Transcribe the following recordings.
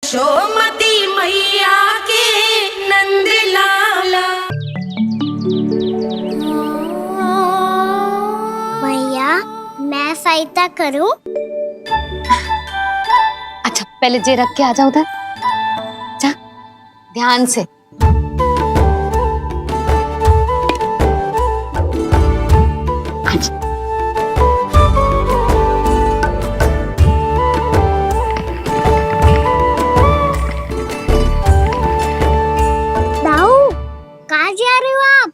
यशोमती मैया के नंद लाला। भैया मैं सहायता करूं? अच्छा पहले जे रख के आ जाओ उधर, जा ध्यान से। दाऊ कहाँ जा रहे हो आप?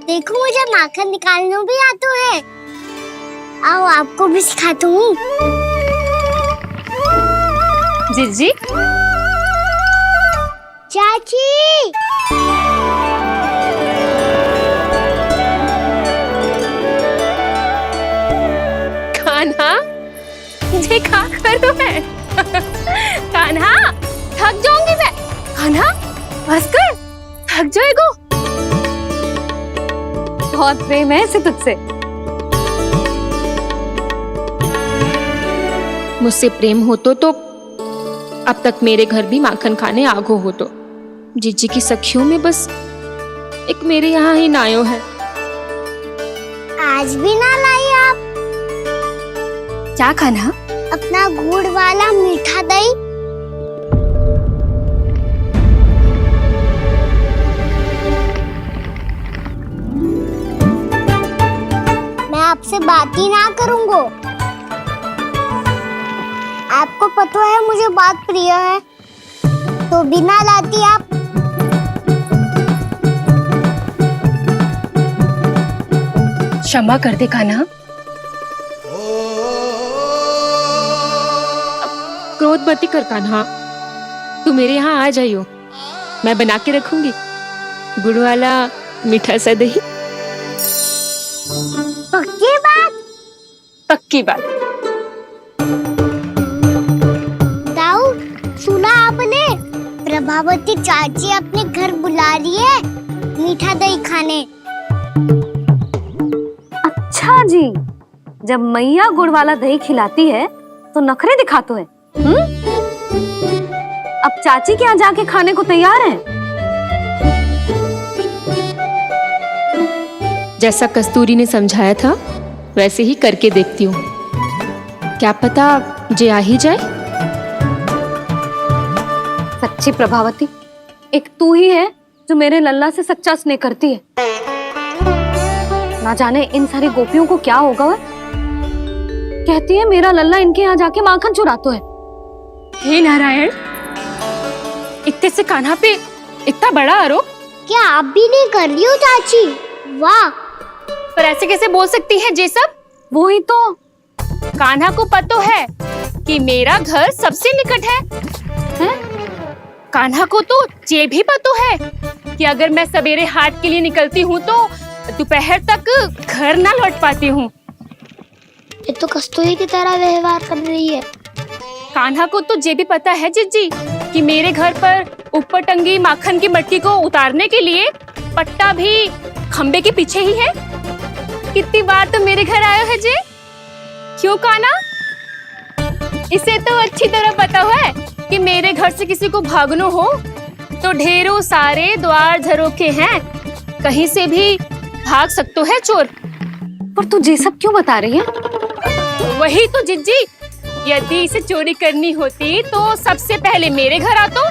देखो मुझे माखन निकालना भी आता है। आओ आपको भी सिखाता हूँ। जीजी चाची कान्हा ये क्या करो है? कान्हा थक जाऊंगी मैं। कान्हा बस कर, थक जाएगो। बहुत प्रेम है इसे तुझसे। मुझसे प्रेम होतो तो अब तक मेरे घर भी माखन खाने आगो होतो। जीजी की सखियों में बस एक मेरे यहाँ ही नायो है। आज भी ना लाई आप? क्या कान्हा? अपना गुड़ वाला मीठा दही। मैं आपसे बात ही ना करूंगा। आपको पता है मुझे बात प्रिय है, तो बिना लाती आप। क्षमा कर दे कान्हा। क्रोध मत कर कान्हा, तू मेरे यहाँ आ जाइयो, मैं बना के रखूंगी गुड़ वाला मीठा सा दही। पक्की बात? पक्की बात। दाऊ सुना आपने? प्रभावती चाची अपने घर बुला रही है मीठा दही खाने। अच्छा जी, जब मैया गुड़ वाला दही खिलाती है तो नखरे दिखाते हैं। अब चाची के यहाँ जाके खाने को तैयार हैं। जैसा कस्तूरी ने समझाया था वैसे ही करके देखती हूँ, क्या पता जे आ ही जाए। सच्ची प्रभावती, एक तू ही है जो मेरे लल्ला से सच्चा स्नेह करती है। ना जाने इन सारी गोपियों को क्या होगा। वह कहती है मेरा लल्ला इनके यहाँ जाके माखन चुराता है। हे नारायण, इतने से कान्हा पे इतना बड़ा आरोप? क्या आप भी नहीं कर रही हो चाची? वाह! पर ऐसे कैसे बोल सकती है जे सब? वो ही तो। कान्हा को पता है कि मेरा घर सबसे निकट है, हैं? कान्हा को तो ये भी पता है कि अगर मैं सवेरे हाट के लिए निकलती हूँ तो दोपहर तक घर ना लौट पाती हूँ। ये तो कस्तूरी की तरह व्यवहार कर रही है। कान्हा को तो ये भी पता है जीजी कि मेरे घर पर ऊपर टंगी माखन की मटकी को उतारने के लिए पट्टा भी खंबे के पीछे ही है। कितनी बार तो मेरे घर आयो है जी। क्यों कान्हा? इसे तो अच्छी तरह पता है कि मेरे घर से किसी को भागनो हो तो ढेरों सारे द्वार झरोखे हैं, कहीं से भी भाग सकते है चोर। पर तू ये सब क्यों बता रही है? वही तो जिज्जी, यदि इसे चोरी करनी होती तो सबसे पहले मेरे घर आतो।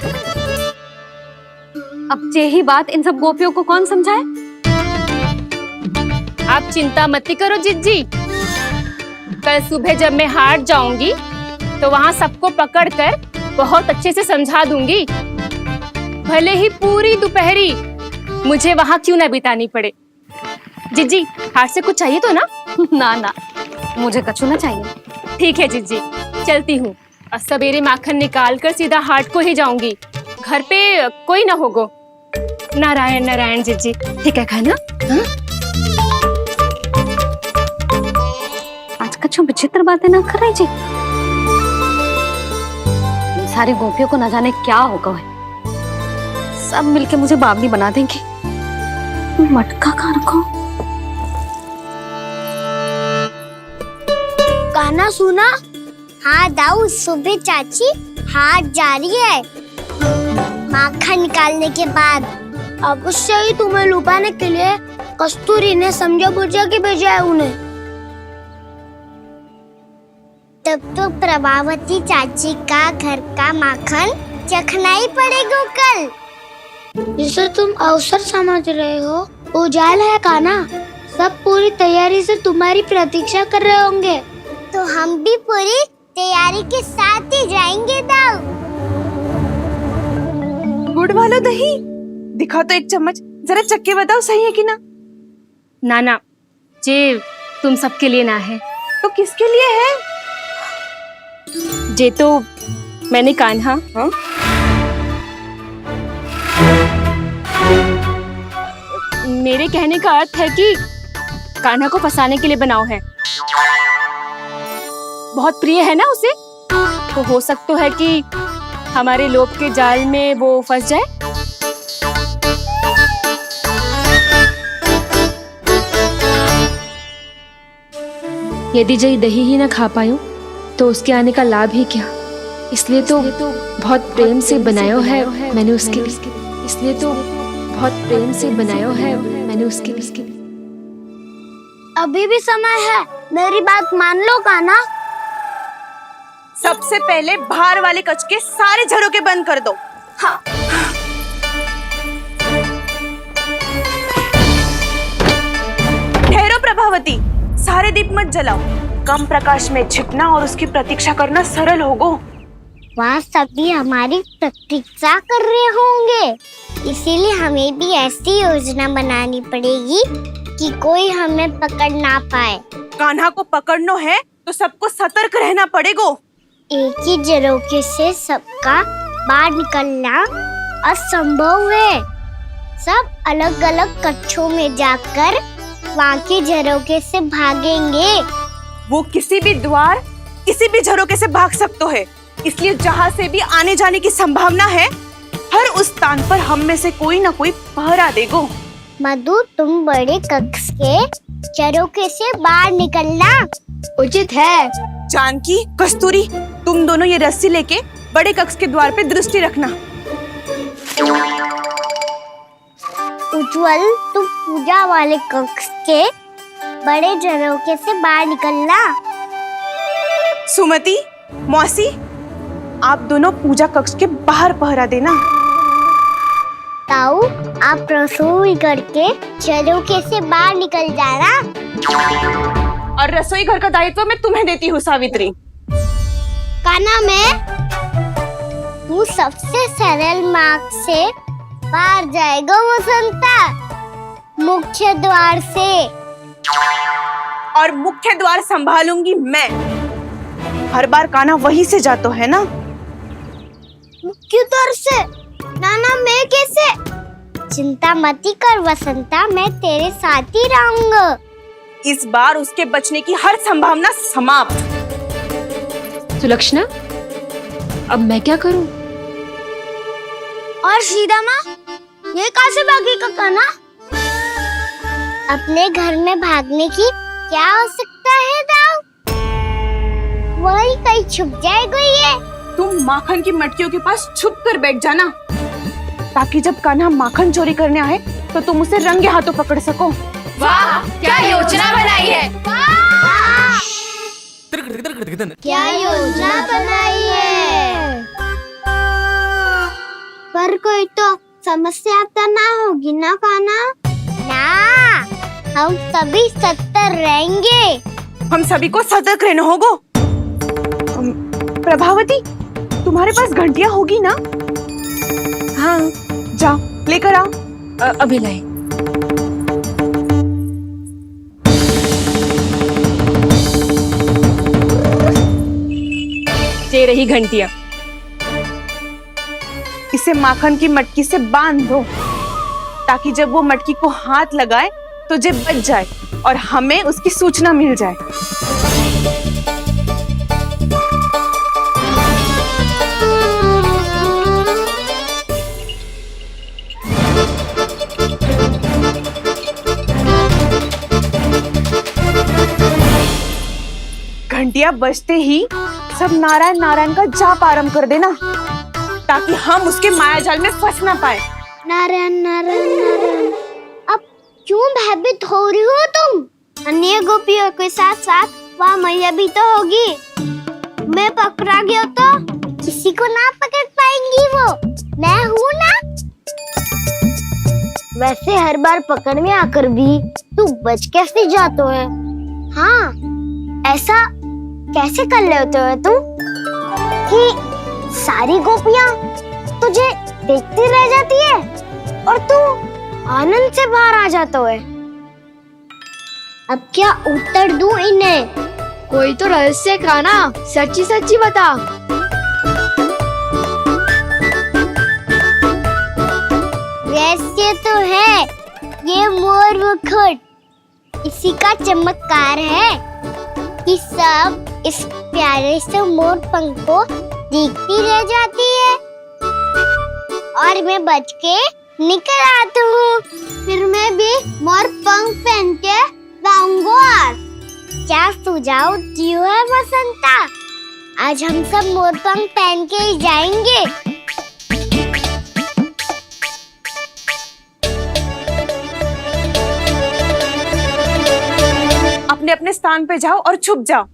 अब यही बात इन सब गोपियों को कौन समझाए? आप चिंता मत करो जिज्जी, कल सुबह जब मैं हाट जाऊंगी तो वहाँ सबको पकड़कर बहुत अच्छे से समझा दूंगी। भले ही पूरी दोपहरी मुझे वहाँ क्यों ना बितानी पड़े। जिज्जी हाट से कुछ चाहिए तो ना? ना ना, मुझे कछु ना चाहिए। ठीक है जिज्जी, चलती हूँ। और सवेरे माखन निकाल कर सीधा हाट को ही जाऊंगी, घर पे कोई ना होगो। नारायण नारायण जिज्जी, ठीक है खाना? हाँ? आज कछु विचित्र बातें ना कर रही जी। सारी गोपियों को न जाने क्या होगा है। सब मिलके मुझे बावली बना देंगे। मटका कहाँ रखो? गाना सुना? हाँ दाऊ, सुबह चाची हाथ जा रही है माखन निकालने के बाद। अवश्य ही तुम्हें लुभाने के लिए कस्तूरी ने समझा बुझा के भेजा है उन्हें। तब तो प्रभावती चाची का घर का माखन चखना ही पड़ेगा कल। जिसे तुम अवसर समझ रहे हो, उजाल है कान्हा। सब पूरी तैयारी से तुम्हारी प्रतीक्षा कर रहे होंगे। तो हम भी पूरी तैयारी के साथ ही जाएंगे दाऊ। गुड़ वाला दही दिखाओ तो एक चम्मच, जरा चख के बताओ सही है कि ना। ना जे तुम सबके लिए ना है। तो किसके लिए है? जे तो मैंने कान्हा मेरे कहने का अर्थ है कि कान्हा को फंसाने के लिए बनाओ है। बहुत प्रिय है ना उसे, तो हो सकता है कि हमारे लोभ के जाल में वो फंस जाए। यदि जय दही ही ना खा पायो तो उसके आने का लाभ ही क्या। इसलिए तो बहुत प्रेम से बनायो है मैंने उसके लिए। इसलिए तो बहुत प्रेम से बनायो है मैंने उसके लिए। अभी भी समय है, मेरी बात मान लो कान्हा। सबसे पहले बाहर वाले कच के सारे झरोके बंद कर दो। हाँ। ठहरो प्रभावती, सारे दीप मत जलाओ। कम प्रकाश में छिपना और उसकी प्रतीक्षा करना सरल होगो। वहाँ सभी हमारी प्रतीक्षा कर रहे होंगे, इसीलिए हमें भी ऐसी योजना बनानी पड़ेगी कि कोई हमें पकड़ ना पाए। कान्हा को पकड़ना है तो सबको सतर्क रहना पड़ेगा। एक ही झरोखे से सबका बाहर निकलना असंभव है। सब अलग अलग कक्षों में जाकर वहाँ के झरोखे से भागेंगे। वो किसी भी द्वार, किसी भी झरोखे से भाग सकते है, इसलिए जहाँ से भी आने जाने की संभावना है, हर उस स्थान पर हम में से कोई ना कोई पहरा देगो। मधु, तुम बड़े कक्ष के झरोखे से बाहर निकलना उचित है। जानकी, कस्तूरी, तुम दोनों ये रस्सी लेके बड़े कक्ष के द्वार पे दृष्टि रखना। उज्जवल, तुम पूजा वाले कक्ष के बड़े झरोखे से बाहर निकलना। सुमति, मौसी, आप दोनों पूजा कक्ष के बाहर पहरा देना। ताऊ, आप रसोई करके झरोखे से बाहर निकल जाना। और रसोई घर का दायित्व मैं तुम्हें देती हूँ सावित्री। कान्हा, मैं तू सबसे सरल मार्ग से बाहर जाएगा वसंता, मुख्य द्वार से। और मुख्य द्वार संभालूंगी मैं। हर बार कान्हा वहीं से जातो है ना। मुख्य द्वार से? नाना, मैं कैसे? चिंता मत कर वसंता, मैं तेरे साथ ही रहूंगा। इस बार उसके बचने की हर संभावना समाप्त। सुलक्षणा, अब मैं क्या करूं? और सीधा माँ, ये कहाँ से भागी कान्हा? अपने घर में भागने की क्या हो सकता है दाऊ? वही कहीं छुप जाएगा ये। तुम माखन की मटकियों के पास छुप कर बैठ जाना, ताकि जब कान्हा माखन चोरी करने आए तो तुम उसे रंगे हाथों पकड़ सको। वाह, क्या योजना बनाई है। क्या योजना बनाई है? पर कोई तो समस्या तो ना होगी ना कान्हा? ना, हम सभी सतर्क रहेंगे। हम सभी को सतर्क रहना होगा। प्रभावती, तुम्हारे पास घंटियां होगी ना? हाँ, जाओ लेकर आओ। अभी लाए। ये रही घंटियां। इसे माखन की मटकी से बांध दो, ताकि जब वो मटकी को हाथ लगाए तो जे बच जाए और हमें उसकी सूचना मिल जाए। घंटियां बजते ही सब नारायण नारायण का जाप आरंभ कर देना, ताकि हम उसके माया जाल में फंस ना पाए। नारायण नारायण नारायण। अब क्यों भयभीत हो रही हो तुम? अन्य गोपियों के साथ साथ वहाँ मैया भी तो होगी। मैं पकड़ा गया तो किसी को ना पकड़ पाएंगी वो, मैं हूँ ना। वैसे हर बार पकड़ने आकर भी तू बच कैसे जाता है? हाँ, ऐसा कैसे कर लेते हो तुम कि सारी गोपियाँ तुझे देखती रह जाती है और तू आनंद से बाहर आ जाता है? अब क्या उत्तर दूं इन्हें? कोई तो रहस्य का ना, सच्ची सच्ची बता। रहस्य तो है, ये मोर मुकुट इसी का चमत्कार है कि सब इस प्यारे से मोर पंख को देखती रह जाती है और मैं बच के निकल आता हूँ। फिर मैं भी मोर पंख पहन के गाऊंगा। क्या सुझाव दियो है बसंता? आज हम सब मोर पंख पहन के ही जाएंगे। अपने अपने स्थान पे जाओ और छुप जाओ।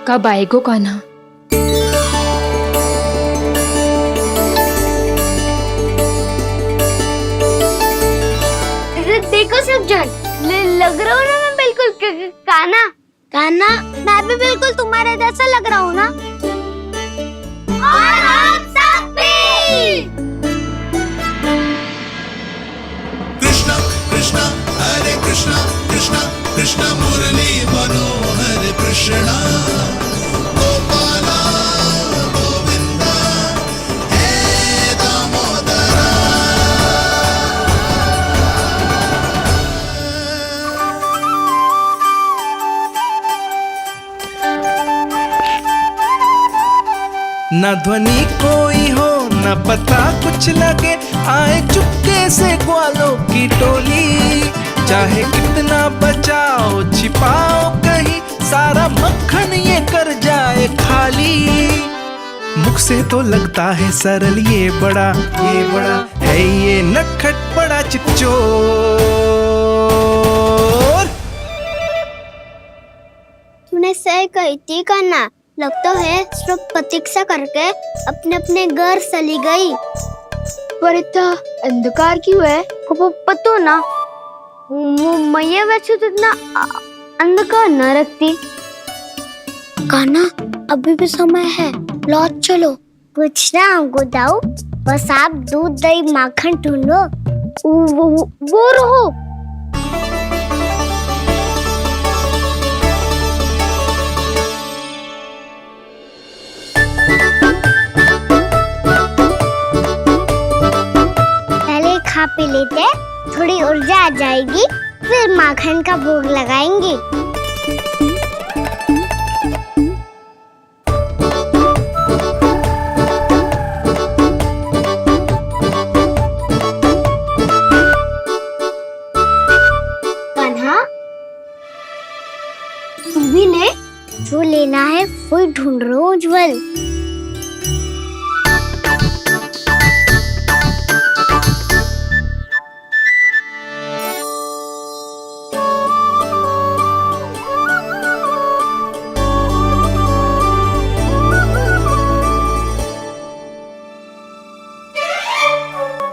कब आएगो कान्हा? देखो सब जन, लग रहा हूँ ना मैं बिल्कुल कान्हा। कान्हा, मैं भी बिल्कुल तुम्हारे जैसा लग रहा हूँ ना? और हम सब भी। कृष्णा कृष्णा हरे कृष्णा कृष्णा कृष्णा मुरली मनोहर कृष्णा गोपाला गोविंदा हे दामोदरा। न ध्वनि कोई हो न पता कुछ लगे, आए चुपके से ग्वालों की टोली। चाहे कितना बचाओ छिपाओ कहीं, सारा मक्खन ये कर जाए खाली। मुख से तो लगता है सरल, ये बड़ा है ये नटखट बड़ा चिपचोर। तूने सही कही थी कान्हा, लगता है सब प्रतीक्षा करके अपने अपने घर चली गई। पर इतना अंधकार क्यों है? पतो ना, मैया वैसे तो इतना अंधकार न रखती। कान्हा, अभी भी समय है, लौट चलो। कुछ ना हमको दाऊ, बस आप दूध दही माखन ढूंढो। वो रहो। पहले खा पी लेते, थोड़ी ऊर्जा आ जाएगी, फिर माखन का भोग लगाएंगे। कान्हा, तू भी ले, जो लेना है वो ढूंढ रहा हूँ उज्जवल।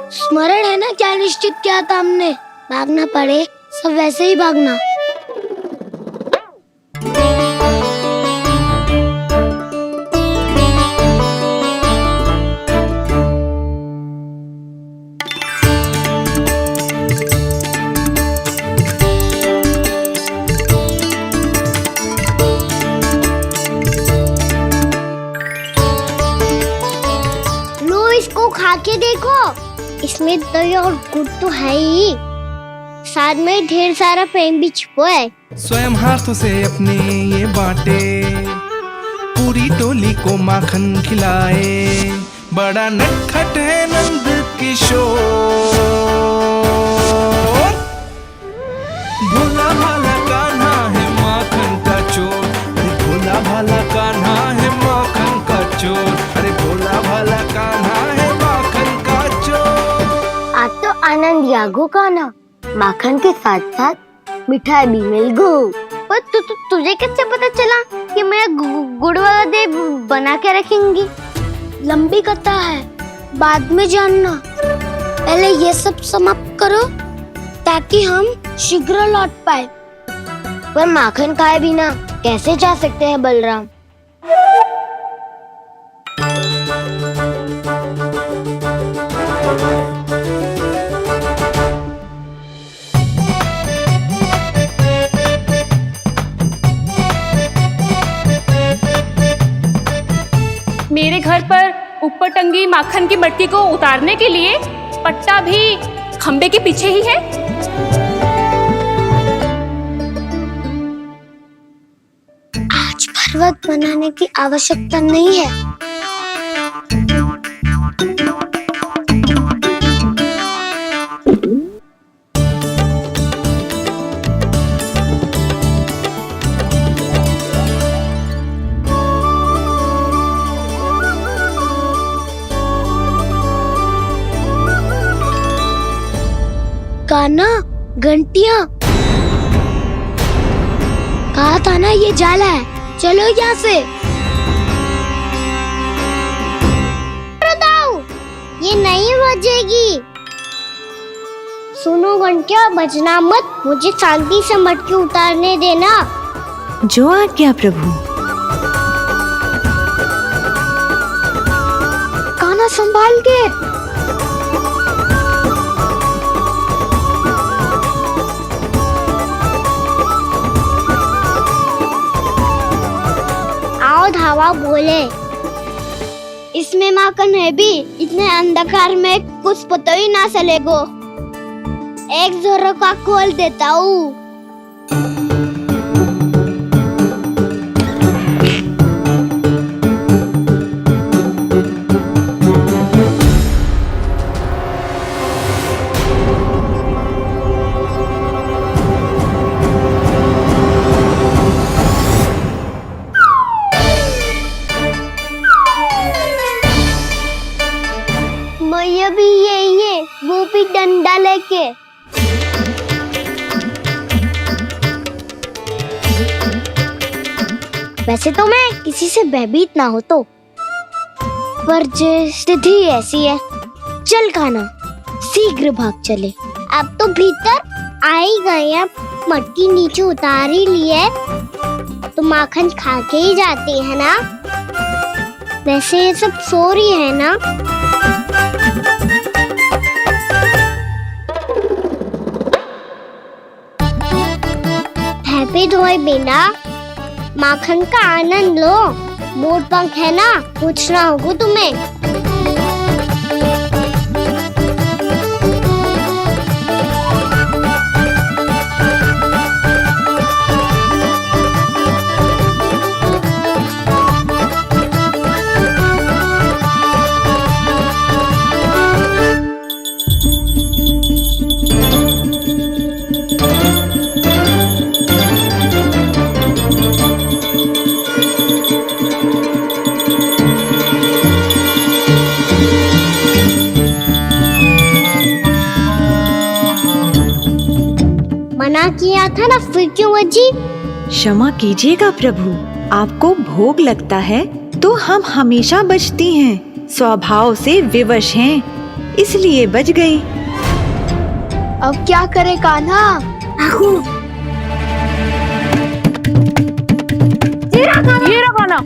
स्मरण है ना क्या निश्चित किया था हमने? भागना पड़े सब वैसे ही भागना। खा के देखो, इसमें दही और गुड़ तो है ही, साथ में ढेर सारा प्रेम भी छुपा है। स्वयं हाथों से अपने ये बांटे, पूरी टोली को माखन खिलाए, बड़ा नटखट है नंद किशोर। भोला भाला कान्हा है माखन का चोर, अरे भोला भाला कान्हा है माखन का चोर, अरे भोला भाला कान्हा है माखन का चोर। आज तो आनंद यागो का ना, माखन के साथ साथ मिठाई भी मिल गई। पर तुझे कैसे पता चला कि मैं गुड़ वाला देव बना के रखेंगी? लंबी कथा है, बाद में जानना। पहले ये सब समाप्त करो ताकि हम शीघ्र लौट पाए। पर माखन खाए बिना कैसे जा सकते हैं बलराम? मेरे घर पर ऊपर टंगी माखन की मटकी को उतारने के लिए पट्टा भी खंबे के पीछे ही है। आज पर्वत बनाने की आवश्यकता नहीं है। कान्हा, घंटियां, कहा था ना ये जाल है, चलो यहाँ से। ये नहीं बजेगी। सुनो घंटिया, बजना मत, मुझे शांति से मटकी उतारने देना। जो आज्ञा प्रभु। कान्हा संभाल के। धावा बोले, इसमें माखन है भी, इतने अंधकार में कुछ पता ही ना चलेगो। एक जोरों का खोल देता हूँ। भी यही है, वो भी डंडा लेके। वैसे तो मैं किसी से भयभीत ना हो तो, पर स्थिति ऐसी है। चल कान्हा, शीघ्र भाग चले। अब तो भीतर आ ही गए हैं, मटकी नीचे उतार ही लिए, तो माखन खा के ही जाते हैं ना। वैसे ये सब सो रही है ना। हैप्पी धोए बिना माखन का आनंद लो। मोर पंख है ना, पूछना होगा तुम्हें। मना किया था ना, फिर क्यों बजी? क्षमा कीजिएगा प्रभु, आपको भोग लगता है तो हम हमेशा बजती हैं, स्वभाव से विवश हैं, इसलिए बज गई। अब क्या करे कान्हा? ये रहा कान्हा।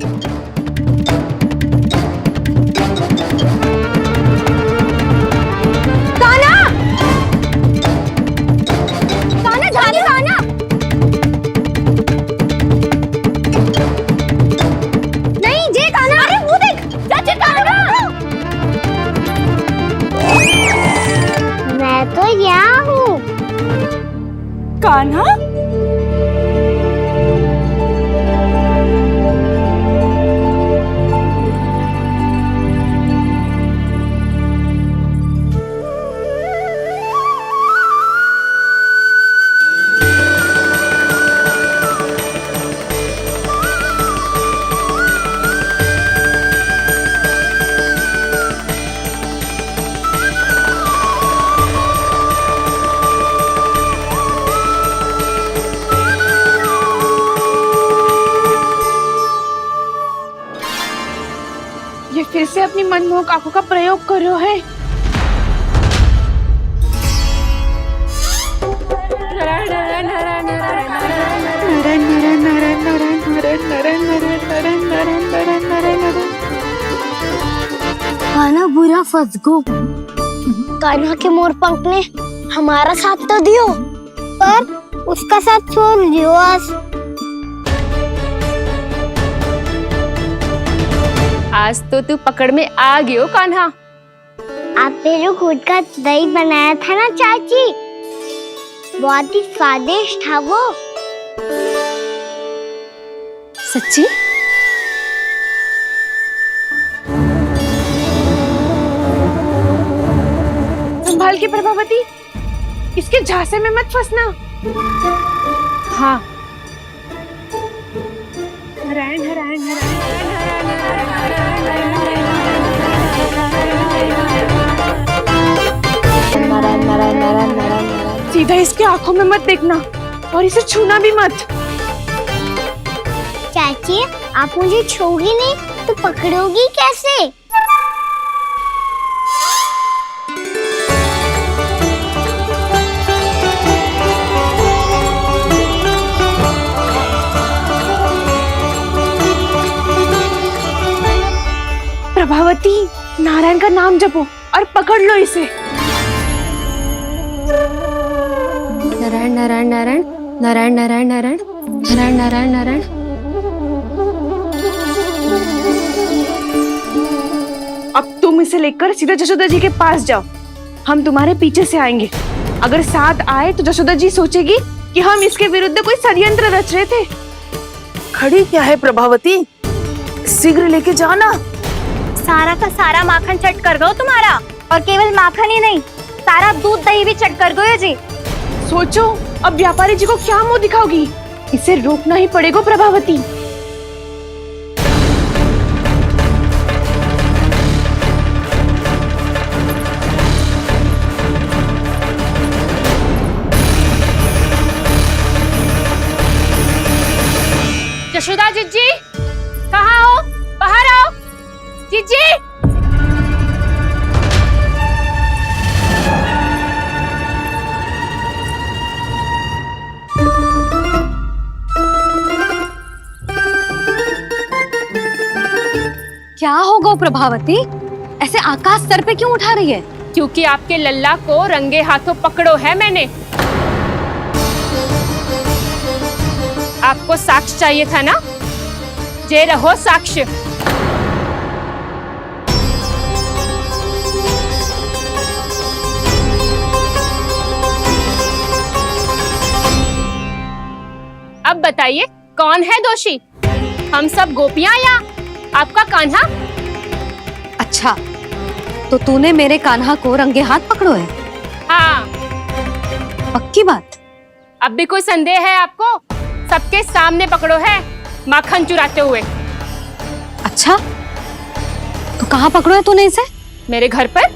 ये फिर से अपनी मनमोहक आंखों का प्रयोग कर रहे है। कान्हा बुरा फंस गो। कान्हा के मोर पंख ने हमारा साथ तो दियो, पर उसका साथ छोड़ दियो आज तो तू पकड़ में आ गयो कान्हा। आपने जो खुद का दही बनाया था ना चाची, बहुत ही स्वादिष्ट था वो। सच्ची? संभाल के प्रभावती, इसके झांसे में मत फंसना। हाँ। सीधा इसके आंखों में मत देखना और इसे छूना भी मत। चाची, आप मुझे छोड़ोगी नहीं तो पकड़ोगी कैसे? प्रभावती, नारायण का नाम जपो और पकड़ लो इसे। नारायण नारायण नारायण नारायण नारायण नारायण नारायण नारायण नारायण। अब तुम इसे लेकर सीधा जशोदा जी के पास जाओ, हम तुम्हारे पीछे से आएंगे। अगर साथ आए तो जशोदा जी सोचेगी कि हम इसके विरुद्ध कोई षड्यंत्र रच रहे थे। खड़ी क्या है प्रभावती, शीघ्र लेके जाओ ना। सारा का सारा माखन चट कर गो तुम्हारा, और केवल माखन ही नहीं, सारा दूध दही भी चट कर गयो जी। सोचो अब व्यापारी जी को क्या मुंह दिखाओगी, इसे रोकना ही पड़ेगा प्रभावती। यशोदा जीजी, कहाँ हो? बाहर आओ जीजी। क्या होगा प्रभावती, ऐसे आकाश सर पे क्यों उठा रही है? क्योंकि आपके लल्ला को रंगे हाथों पकड़ो है मैंने। आपको साक्ष्य चाहिए था ना, जे रहो साक्ष्य। अब बताइए कौन है दोषी, हम सब गोपियां या आपका कान्हा? अच्छा, तो तूने मेरे कान्हा को रंगे हाथ पकड़ो है? हाँ। पक्की बात? अब भी कोई संदेह है आपको? सबके सामने पकड़ो है माखन चुराते हुए। अच्छा, तो कहाँ पकड़ो है तूने इसे? मेरे घर पर।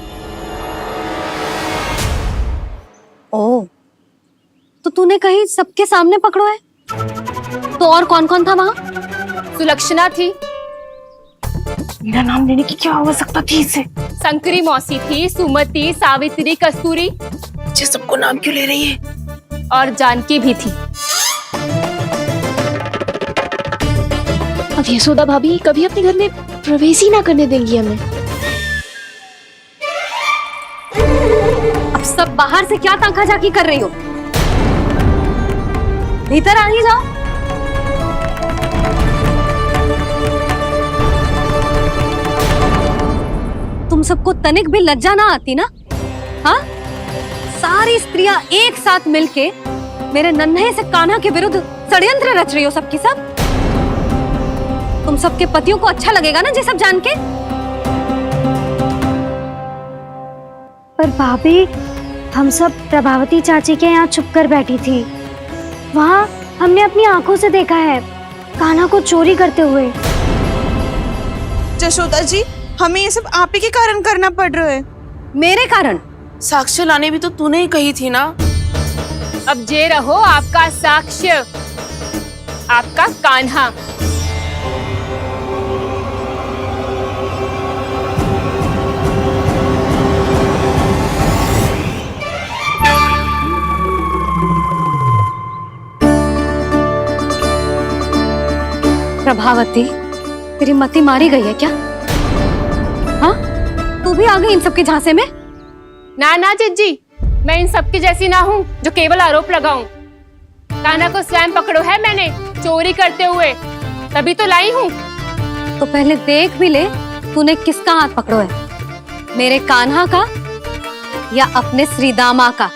ओ, तो तूने कहीं सबके सामने पकड़ो है? तो और कौन कौन था वहाँ? सुलक्षणा थी। मेरा नाम लेने की क्या आवश्यकता थी इसे? संकरी मौसी थी, सुमति, सावित्री, कस्तूरी। मुझे सबको नाम क्यों ले रही है? और जानकी भी थी। अब यशोदा भाभी कभी अपने घर में प्रवेश ही ना करने देंगी हमें। अब सब बाहर से क्या ताका झाकी कर रही हो? भीतर आ ही जाओ। तुम सबको तनिक भी लज्जा ना आती ना? हाँ, सारी स्त्रियां एक साथ मिलके मेरे नन्हे से कान्हा के विरुद्ध षड्यंत्र रच रही हो सबकी सब। तुम सबके पतियों को अच्छा लगेगा ना ये सब जान के? पर भाभी, हम सब प्रभावती चाची के यहाँ छुप कर बैठी थी। वहाँ हमने अपनी आंखों से देखा है कान्हा को चोरी करते हुए। जशोदा जी, हमें ये सब आप ही के कारण करना पड़ रहा है। मेरे कारण? साक्ष्य लाने भी तो तूने ही कही थी ना। अब जे रहो आपका साक्ष्य, आपका कान्हा। प्रभावती, तेरी मति मारी गई है क्या? हाँ, तू भी आ गई इन सबके झांसे में? ना ना जिज्जी, मैं इन सबकी जैसी ना हूँ जो केवल आरोप लगाऊं। कान्हा को स्वयं पकड़ो है मैंने चोरी करते हुए, तभी तो लाई हूँ। तो पहले देख भी ले तूने किसका हाथ पकड़ो है, मेरे कान्हा का या अपने श्रीदामा का?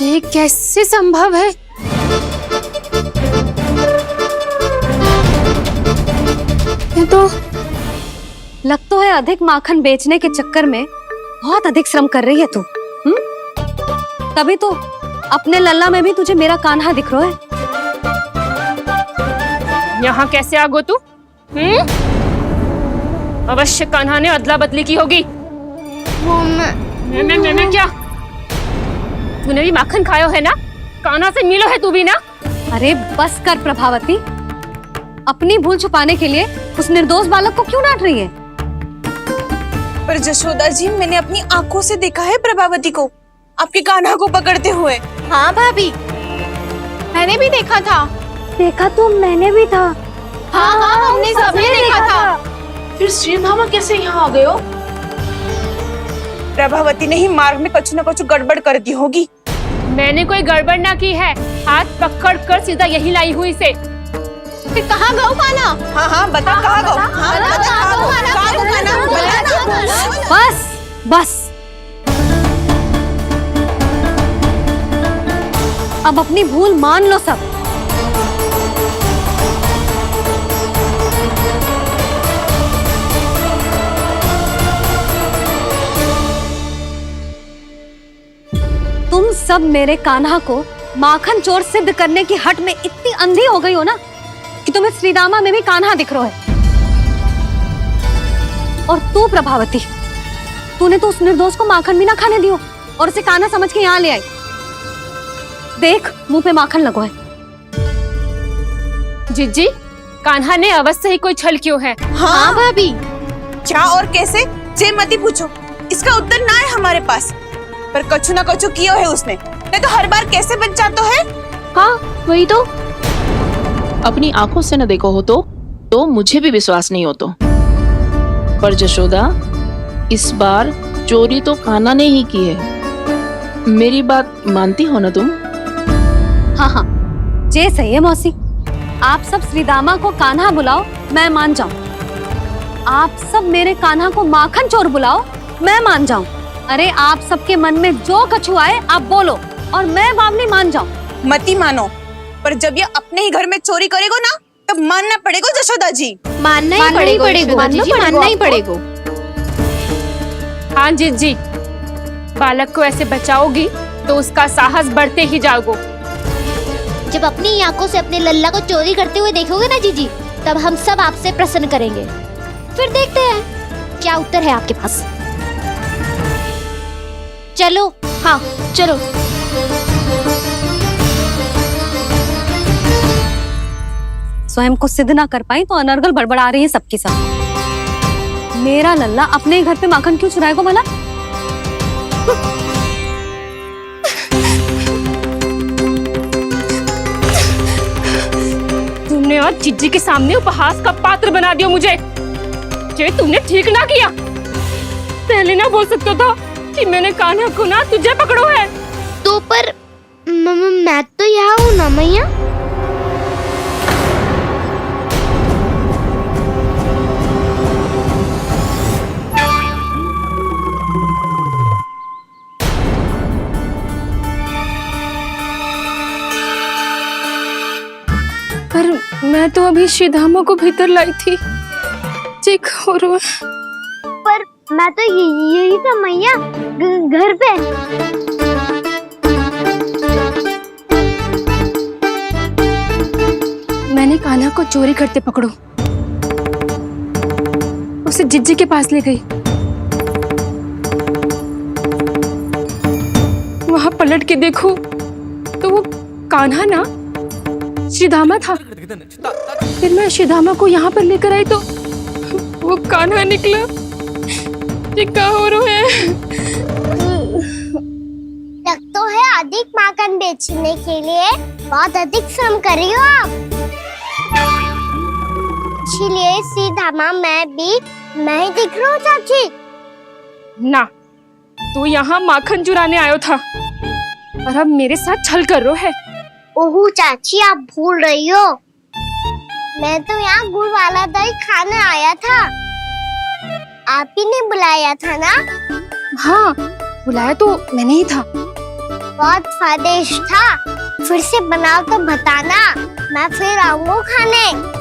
ये कैसे संभव है? ये तो लग तो है अधिक माखन बेचने के चक्कर में बहुत अधिक श्रम कर रही है तू। तभी तो अपने लल्ला में भी तुझे मेरा कान्हा दिख रहा है। यहाँ कैसे आ गो तू? अवश्य कान्हा ने अदला बदली की होगी। वो मैं क्या? तूने भी माखन खायो है ना? कान्हा से मिलो है तू भी ना? अरे बस कर प्रभावती, अपनी भूल छुपाने के लिए उस निर्दोष बालक को क्यों डांट रही है? पर जशोदा जी, मैंने अपनी आंखों से देखा है प्रभावती को आपके कान्हा को पकड़ते हुए। हाँ भाभी, मैंने भी देखा था। देखा तो मैंने भी था। हाँ हाँ, हमने सबने देखा था। फिर श्रीधामा कैसे यहाँ आ गए हो? प्रभावती ने ही मार्ग में कुछ न कुछ गड़बड़ कर दी होगी। मैंने कोई गड़बड़ ना की है, हाथ पकड़ कर सीधा यही लाई हुई से। फिर कहाँ गौ कान्हा? हाँ हाँ बता, कहाँ गो? हाँ बता, कहाँ गो? कहाँ गो कान्हा? बोला ना। बस बस, अब अपनी भूल मान लो सब। तुम सब मेरे कान्हा को माखन चोर सिद्ध करने की हट में इतनी अंधी हो गई हो ना कि तुम्हें श्रीदामा में भी कान्हा दिख रहा है। और तू प्रभावती, तूने तो उस निर्दोष को माखन भी ना खाने दियो और उसे कान्हा समझ के यहाँ ले आई। देख, मुंह पे माखन लगो है। जिज्जी, कान्हा ने अवश्य ही कोई छल क्यों है। हाँ भाभी। क्या और कैसे? जे मती पूछो, इसका उत्तर ना है हमारे पास। पर कछु ना कछु किया है उसने, नहीं तो हर बार कैसे बच जाता है। हाँ वही तो, अपनी आंखों से न देखो हो तो मुझे भी विश्वास नहीं हो तो। पर जशोदा, इस बार चोरी तो कान्हा ने ही की है। मेरी बात मानती हो ना तुम? हाँ हाँ, जे सही है मौसी। आप सब श्रीदामा को कान्हा बुलाओ, मैं मान जाऊं। आप सब मेरे कान्हा को माखन चोर बुलाओ, मैं मान जाऊं। अरे आप सबके मन में जो कछु आए आप बोलो और मैं बावली मान जाऊं। मती मानो, पर जब ये अपने ही घर में चोरी करेगो ना तब मानना पड़ेगा जशोदा जी। मानना ही पड़ेगा। हाँ जिज्जी, बालक को ऐसे बचाओगी तो उसका साहस बढ़ते ही जाओगे। जब अपनी आंखों से अपने लल्ला को चोरी करते हुए देखोगे ना जीजी, तब हम सब आपसे प्रसन्न करेंगे। फिर देखते हैं क्या उत्तर है आपके पास। चलो। हाँ चलो। स्वयं को सिद्ध ना कर पाई तो अनर्गल बड़बड़ा रही है सबकी सब। मेरा लल्ला अपने घर पे माखन क्यों चुराएगा भला? तुमने आज जिज्जी के सामने उपहास का पात्र बना दिया मुझे। ये तुमने ठीक ना किया। पहले ना बोल सकता था कि मैंने कान्हा को ना तुझे पकड़ो है। तो पर मैं तो यहाँ हूँ ना मैया। पर मैं तो अभी श्रीधामा को भीतर लाई थी। चेक हो रहा है। पर मैं तो यही था मैया, घर पे। मैंने कान्हा को चोरी करते पकड़ो, उसे जिज्जी के पास ले गई। वहां पलट के देखूं तो वो कान्हा ना श्रीधामा था। फिर मैं श्रीधामा को यहाँ पर लेकर आई तो वो कान्हा निकला। ये क्या हो रहा है? लग तो है अधिक माखन बेचने के लिए बहुत अधिक श्रम कर रही हो आप। इसीलिए सीधामा मैं ही दिख रहा हूँ चाची। ना, तू यहाँ माखन चुराने आयो था और अब मेरे साथ छल कर रो है। ओह चाची, आप भूल रही हो, मैं तो यहाँ गुड़ वाला दही खाने आया था। आप ही ने बुलाया था ना? हाँ, बुलाया तो मैंने ही था। बहुत स्वादिष्ट था, फिर से बनाओ तो बताना, मैं फिर आऊंगा खाने।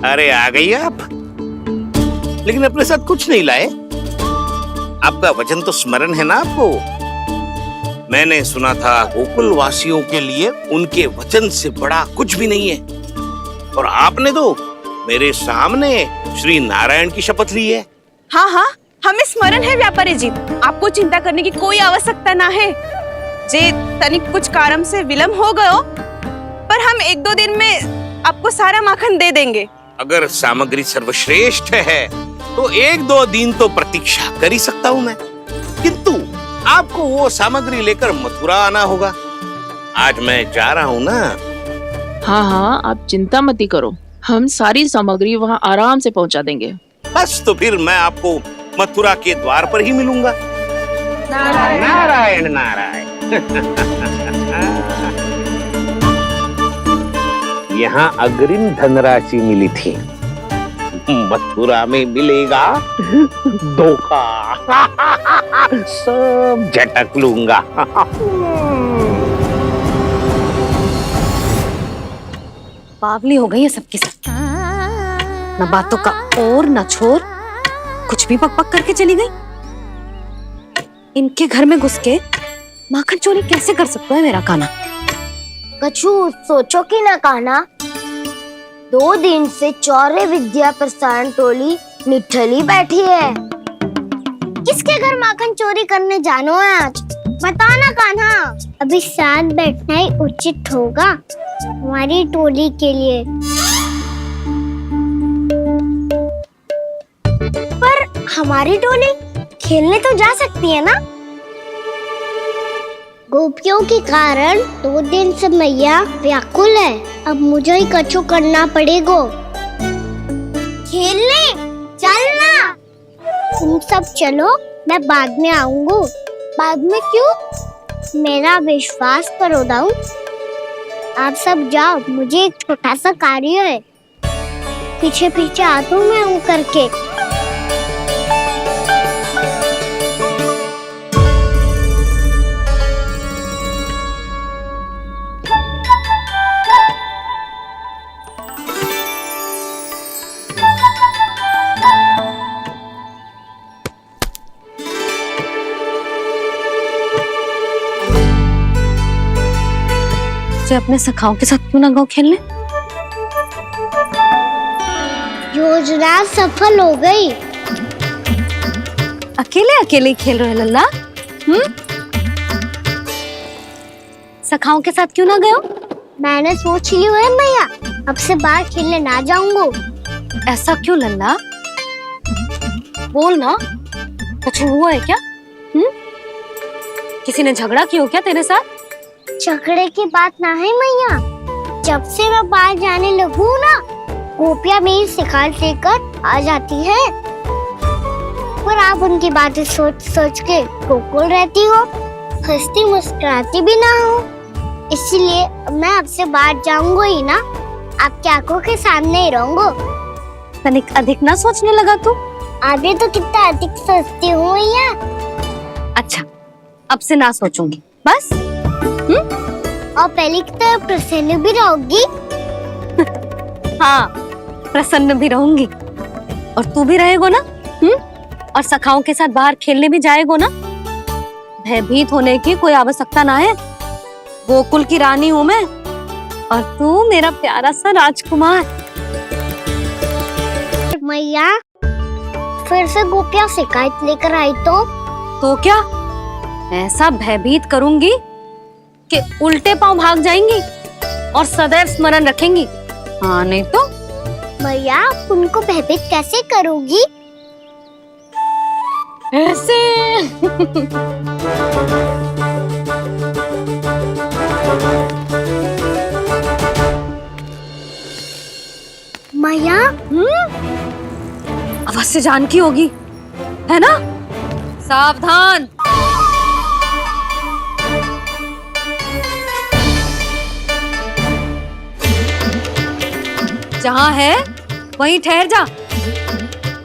अरे आ गई आप, लेकिन अपने साथ कुछ नहीं लाए। आपका वचन तो स्मरण है ना आपको? मैंने सुना था गोकुल वासियों के लिए उनके वचन से बड़ा कुछ भी नहीं है, और आपने तो मेरे सामने श्री नारायण की शपथ ली है। हाँ हाँ, हमें स्मरण है व्यापारी जी, आपको चिंता करने की कोई आवश्यकता ना है। जे तनिक कुछ कारण से विलंब हो गयो, पर हम 1-2 दिन में आपको सारा माखन दे देंगे। अगर सामग्री सर्वश्रेष्ठ है तो 1-2 दिन तो प्रतीक्षा कर ही सकता हूँ मैं, किंतु आपको वो सामग्री लेकर मथुरा आना होगा। आज मैं जा रहा हूँ ना। हाँ हाँ, आप चिंता मत ही करो, हम सारी सामग्री वहाँ आराम से पहुँचा देंगे। बस तो फिर मैं आपको मथुरा के द्वार पर ही मिलूंगा। नारायण नारायण। यहाँ अग्रिम धनराशि मिली थी, मथुरा में मिलेगा धोखा। सब झटक लूंगा। बावली हो गई है सबकी सब, न बातों का और न छोर, कुछ भी पक पक करके चली गई। इनके घर में घुस के माखन चोरी कैसे कर सकता है मेरा कान्हा? कछु सोचो कि ना कान्हा, 2 दिन से चौरे विद्या प्रसारण टोली निठली बैठी है। किसके घर माखन चोरी करने जानो है आज? बताना कान्हा। अभी साथ बैठना ही उचित होगा हमारी टोली के लिए। पर हमारी टोली खेलने तो जा सकती है ना? गोपियों के कारण 2 दिन से मैया व्याकुल है, अब मुझे ही कछु करना पड़ेगा। खेलने चलना। तुम सब चलो, मैं बाद में आऊंगा। बाद में क्यों? मेरा विश्वास करो दाऊ। आप सब जाओ, मुझे एक छोटा सा कार्य है। पीछे पीछे आता हूँ मैं हूँ करके। मुझे अपने सखाओं के साथ क्यों ना गाँव खेलने? योजना सफल हो गई। अकेले अकेले ही खेल रहे हैं लल्ला? सखाओं के साथ क्यों ना गए हो? मैंने सोच लिया है मैया, अब से बाहर खेलने ना जाऊंगा। ऐसा क्यों लल्ला? बोल ना, कुछ हुआ है क्या? किसी ने झगड़ा किया हो क्या तेरे साथ? झगड़े की बात ना है मैया, जब से मैं बाहर जाने लगू ना, गोपियां मेरी शिकायत लेकर आ जाती है। पर आप उनकी बातें सोच सोच के गोकुल रहती हो, हंसती मुस्कुराती भी ना हो। इसलिए मैं आपसे बाहर जाऊंगा ही ना, आपकी आंखों के सामने ही रहूंगा। तनिक अधिक ना सोचने लगा तू? अभी तो कितना अधिक सोचती हूँ मैया। अच्छा, अब से ना सोचूंगी बस। और पहले की तरह प्रसन्न भी रहोगी। हाँ, प्रसन्न भी रहूंगी, और तू भी रहेगा ना? और सखाओं के साथ बाहर खेलने भी जाएगो ना। भयभीत होने की कोई आवश्यकता ना है। गोकुल की रानी हूँ मैं और तू मेरा प्यारा सा राजकुमार। मैया फिर से गोपियाँ शिकायत लेकर आई तो क्या ऐसा भयभीत करूंगी कि उल्टे पांव भाग जाएंगी और सदैव स्मरण रखेंगी। हाँ नहीं तो मैया उनको भयभीत कैसे करोगी? ऐसे। मैया अवश्य जानकी होगी, है ना? सावधान। जहाँ है वहीं ठहर जा।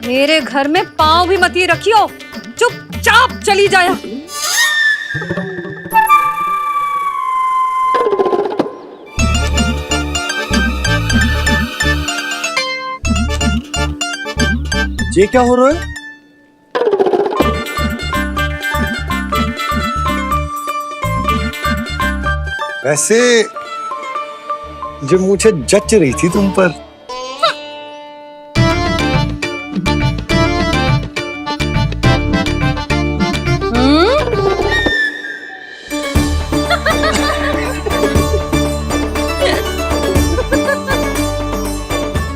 मेरे घर में पाँव भी मत ही रखियो, चुपचाप चली जाया। ये क्या हो रहा है? वैसे जो मुझे जच रही थी तुम पर।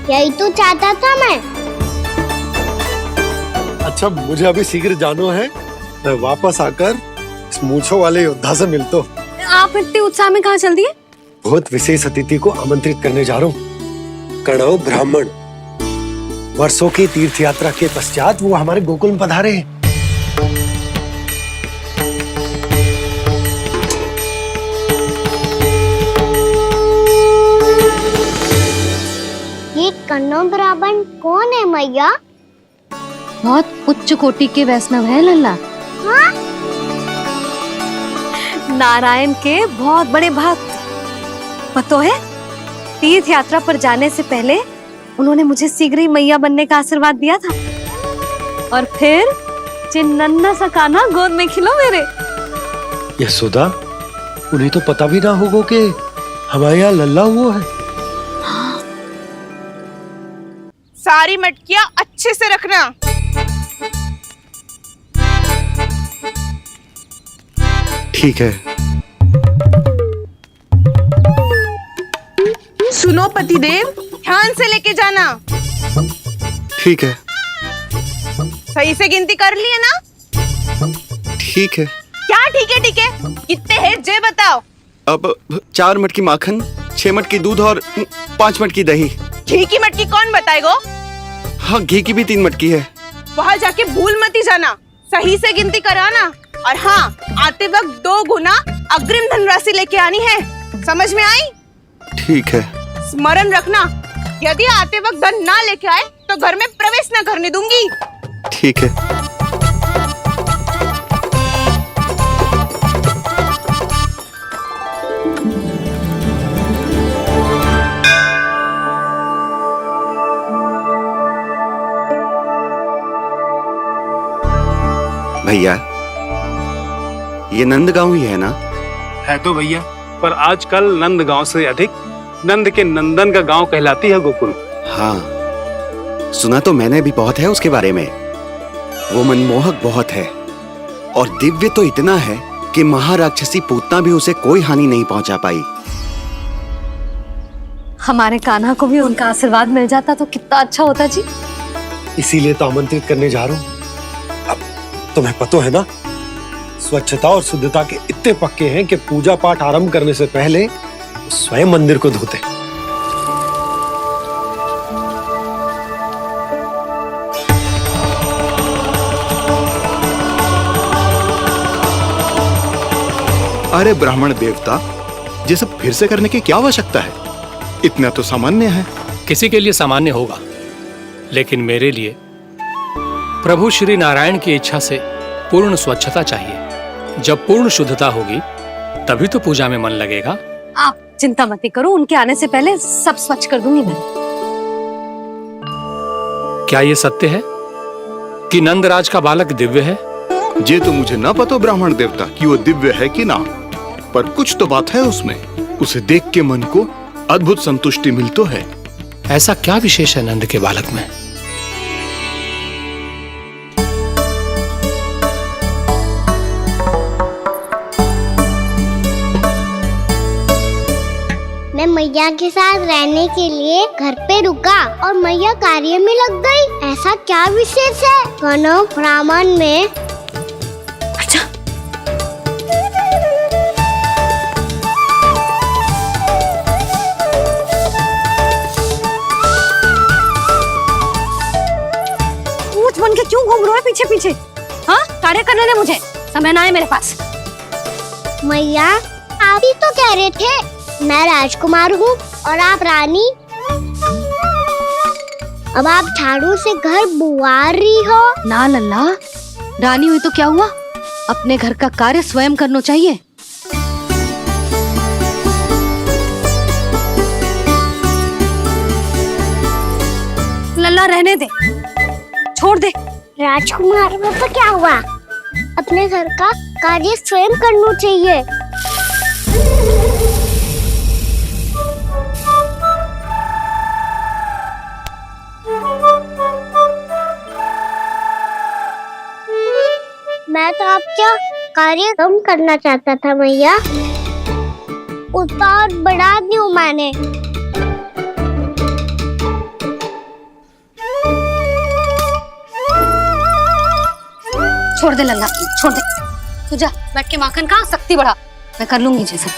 यही तो चाहता था मैं। अच्छा मुझे अभी शीघ्र जाना है, मैं वापस आकर इस मूंछों वाले योद्धा से मिलता हूँ। आप इतने उत्साह में कहाँ चल दिए? बहुत विशेष अतिथि को आमंत्रित करने जा रहा हूँ। कणव ब्राह्मण वर्षों की तीर्थ यात्रा के पश्चात वो हमारे गोकुल में पधारे हैं। ये कन्नौ ब्राह्मण कौन है मैया? बहुत उच्च कोटि के वैष्णव है लल्ला। हाँ? नारायण के बहुत बड़े भक्त। पता है, तीर्थ यात्रा पर जाने से पहले उन्होंने मुझे शीघ्र ही मैया बनने का आशीर्वाद दिया था और फिर चिन्नन्ना सा कान्हा गोद में खिलो मेरे। यशोदा, उन्हें तो पता भी ना होगा कि हमारे यहाँ लल्ला हुआ है। सारी मटकियां अच्छे से रखना। ठीक है। सुनो पतिदेव, ध्यान से लेके जाना। ठीक है। सही से गिनती कर लिए ना? ठीक है। क्या ठीक है ठीक है? कितने हैं जे बताओ। अब 4 मटकी माखन, 6 मटकी दूध और 5 मटकी दही। घी की मटकी कौन बताएगा? हाँ, घी की भी 3 मटकी है। वहाँ जाके भूल मत ही जाना, सही से गिनती कराना। और हाँ, आते वक्त 2 गुना अग्रिम धनराशि लेके आनी है। समझ में आई? ठीक है। स्मरण रखना, यदि आते वक्त धन ना लेके आए तो घर में प्रवेश न करने दूंगी। ठीक है। भैया, ये नंदगांव ही है ना? है तो भैया, पर आजकल नंदगांव से अधिक नंद के नंदन का गांव कहलाती है गोकुल। हाँ, सुना तो मैंने भी बहुत है उसके बारे में। वो मनमोहक बहुत है और दिव्य तो इतना है कि महाराक्षसी पूतना भी उसे कोई हानि नहीं पहुंचा पाई। हमारे कान्हा को भी उनका आशीर्वाद मिल जाता तो कितना अच्छा होता जी। इसीलिए तो आमंत्रित करने जा रहा हूँ। अब तुम्हें पता है ना, स्वच्छता और शुद्धता के इतने पक्के हैं कि पूजा पाठ आरंभ करने से पहले स्वयं मंदिर को धोते। अरे ब्राह्मण देवता, ये सब फिर से करने की क्या आवश्यकता है? इतना तो सामान्य है। किसी के लिए सामान्य होगा, लेकिन मेरे लिए प्रभु श्री नारायण की इच्छा से पूर्ण स्वच्छता चाहिए। जब पूर्ण शुद्धता होगी तभी तो पूजा में मन लगेगा। आप चिंता मत करो, उनके आने से पहले सब स्वच्छ कर दूंगी मैं। क्या ये सत्य है कि नंदराज का बालक दिव्य है? ये तो मुझे न पता ब्राह्मण देवता कि वो दिव्य है कि ना, पर कुछ तो बात है उसमें। उसे देख के मन को अद्भुत संतुष्टि मिल तो है। ऐसा क्या विशेष है नंद के बालक में? मैं मैया के साथ रहने के लिए घर पे रुका और मैया कार्य में लग गई। ऐसा क्या विशेष है कनव ब्राह्मण में? अच्छा, ऊंच बन के क्यों घूम रहे हो पीछे पीछे? हाँ, कार्य करने दे मुझे, समय ना है मेरे पास। मैया, आप ही तो कह रहे थे मैं राजकुमार हूँ और आप रानी। अब आप झाड़ू से घर बुआर रही हो। ना लल्ला, रानी हुई तो क्या हुआ, अपने घर का कार्य स्वयं करना चाहिए। लल्ला रहने दे, छोड़ दे। राजकुमार में तो क्या हुआ, अपने घर का कार्य स्वयं करना चाहिए। मैं तो आपका कार्य कम करना चाहता था मैया, उसका और बढ़ा दूं मैंने। छोड़ दे लल्ला, छोड़ दे। तू जा बैठ के माखन खा, शक्ति बढ़ा, मैं कर लूंगी जैसा।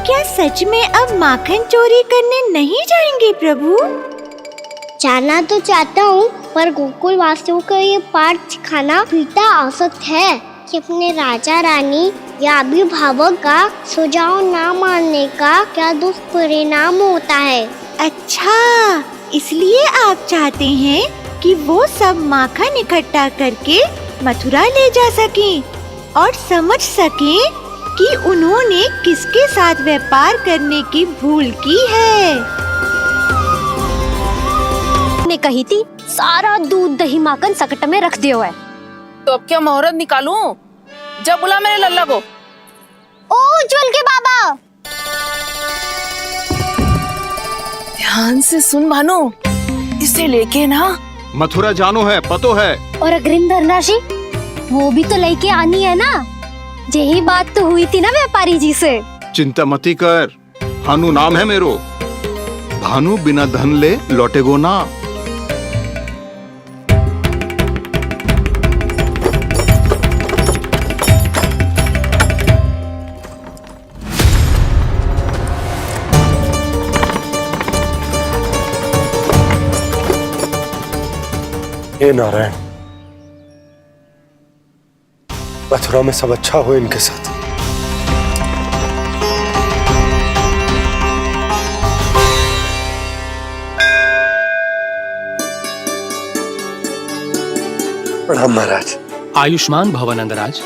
क्या सच में अब माखन चोरी करने नहीं जाएंगे प्रभु? जाना तो चाहता हूँ, पर गोकुल वासियों को ये पाठ सिखाना पिता आवश्यक है कि अपने राजा रानी या अभिभावक का सुझाव ना मानने का क्या दुष्परिणाम होता है। अच्छा, इसलिए आप चाहते हैं कि वो सब माखन इकट्ठा करके मथुरा ले जा सकें और समझ सकें कि उन्होंने किसके साथ व्यापार करने की भूल की है। ने कही थी सारा दूध दही माखन सकट में रख दियो है। तो अब क्या मुहूर्त निकालूं? जब बुला मेरे लल्ला को। ओ उज्जवल के बाबा, ध्यान से सुन भानु, इसे लेके ना मथुरा जानो है, पतो है। और अग्रिम धनराशि वो भी तो लेके आनी है ना। यही बात तो हुई थी ना व्यापारी जी से। चिंता मती कर, भानु नाम है मेरो। भानु बिना धन ले लौटेगो ना। हे नारायण, मथुरा में सब अच्छा हो इनके साथ। प्रणाम महाराज। आयुष्मान भव नंदराज।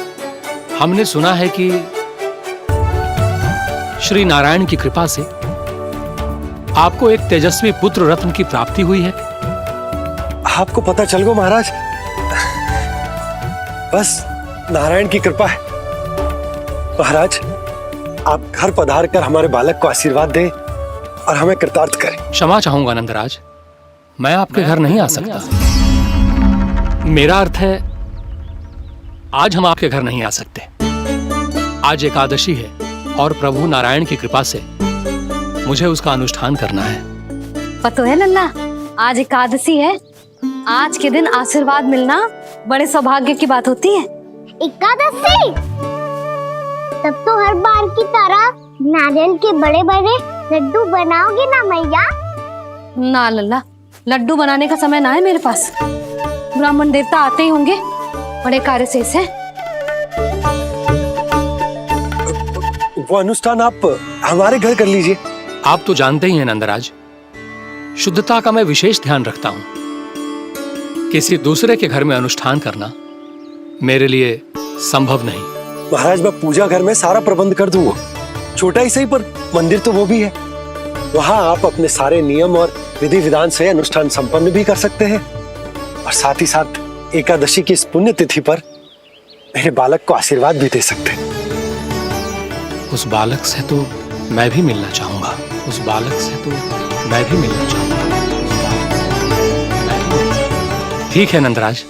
हमने सुना है कि श्री नारायण की कृपा से आपको एक तेजस्वी पुत्र रत्न की प्राप्ति हुई है। आपको पता चल गो महाराज, बस नारायण की कृपा है। महाराज, आप घर पधार कर हमारे बालक को आशीर्वाद दें और हमें कृतार्थ करें। क्षमा चाहूंगा नंदराज, मैं आपके घर नहीं आ सकता। मेरा अर्थ है आज हम आपके घर नहीं आ सकते। आज एकादशी है और प्रभु नारायण की कृपा से मुझे उसका अनुष्ठान करना है। पता है लल्ला, आज एकादशी है। आज के दिन आशीर्वाद मिलना बड़े सौभाग्य की बात होती है। एकादशी, तब तो हर बार की तरह नारियल के बड़े बड़े लड्डू बनाओगे ना मैया? ना लल्ला, लड्डू बनाने का समय ना है मेरे पास। ब्राह्मण देवता आते ही होंगे, बड़े कार्य शेष है। वो अनुष्ठान आप हमारे घर कर लीजिए। आप तो जानते ही हैं नंदराज, शुद्धता का मैं विशेष ध्यान रखता हूं। किसी दूसरे के घर में अनुष्ठान करना मेरे लिए संभव नहीं। महाराज, मैं पूजा घर में सारा प्रबंध कर दूंगा, छोटा ही सही, पर मंदिर तो वो भी है। वहां आप अपने सारे नियम और विधि विधान से अनुष्ठान संपन्न भी कर सकते हैं, और साथ ही साथ एकादशी की इस पुण्य तिथि पर मेरे बालक को आशीर्वाद भी दे सकते हैं। उस बालक से तो मैं भी मिलना चाहूंगा, उस बालक से तो मैं भी मिलना चाहूंगा। ठीक है नंदराज,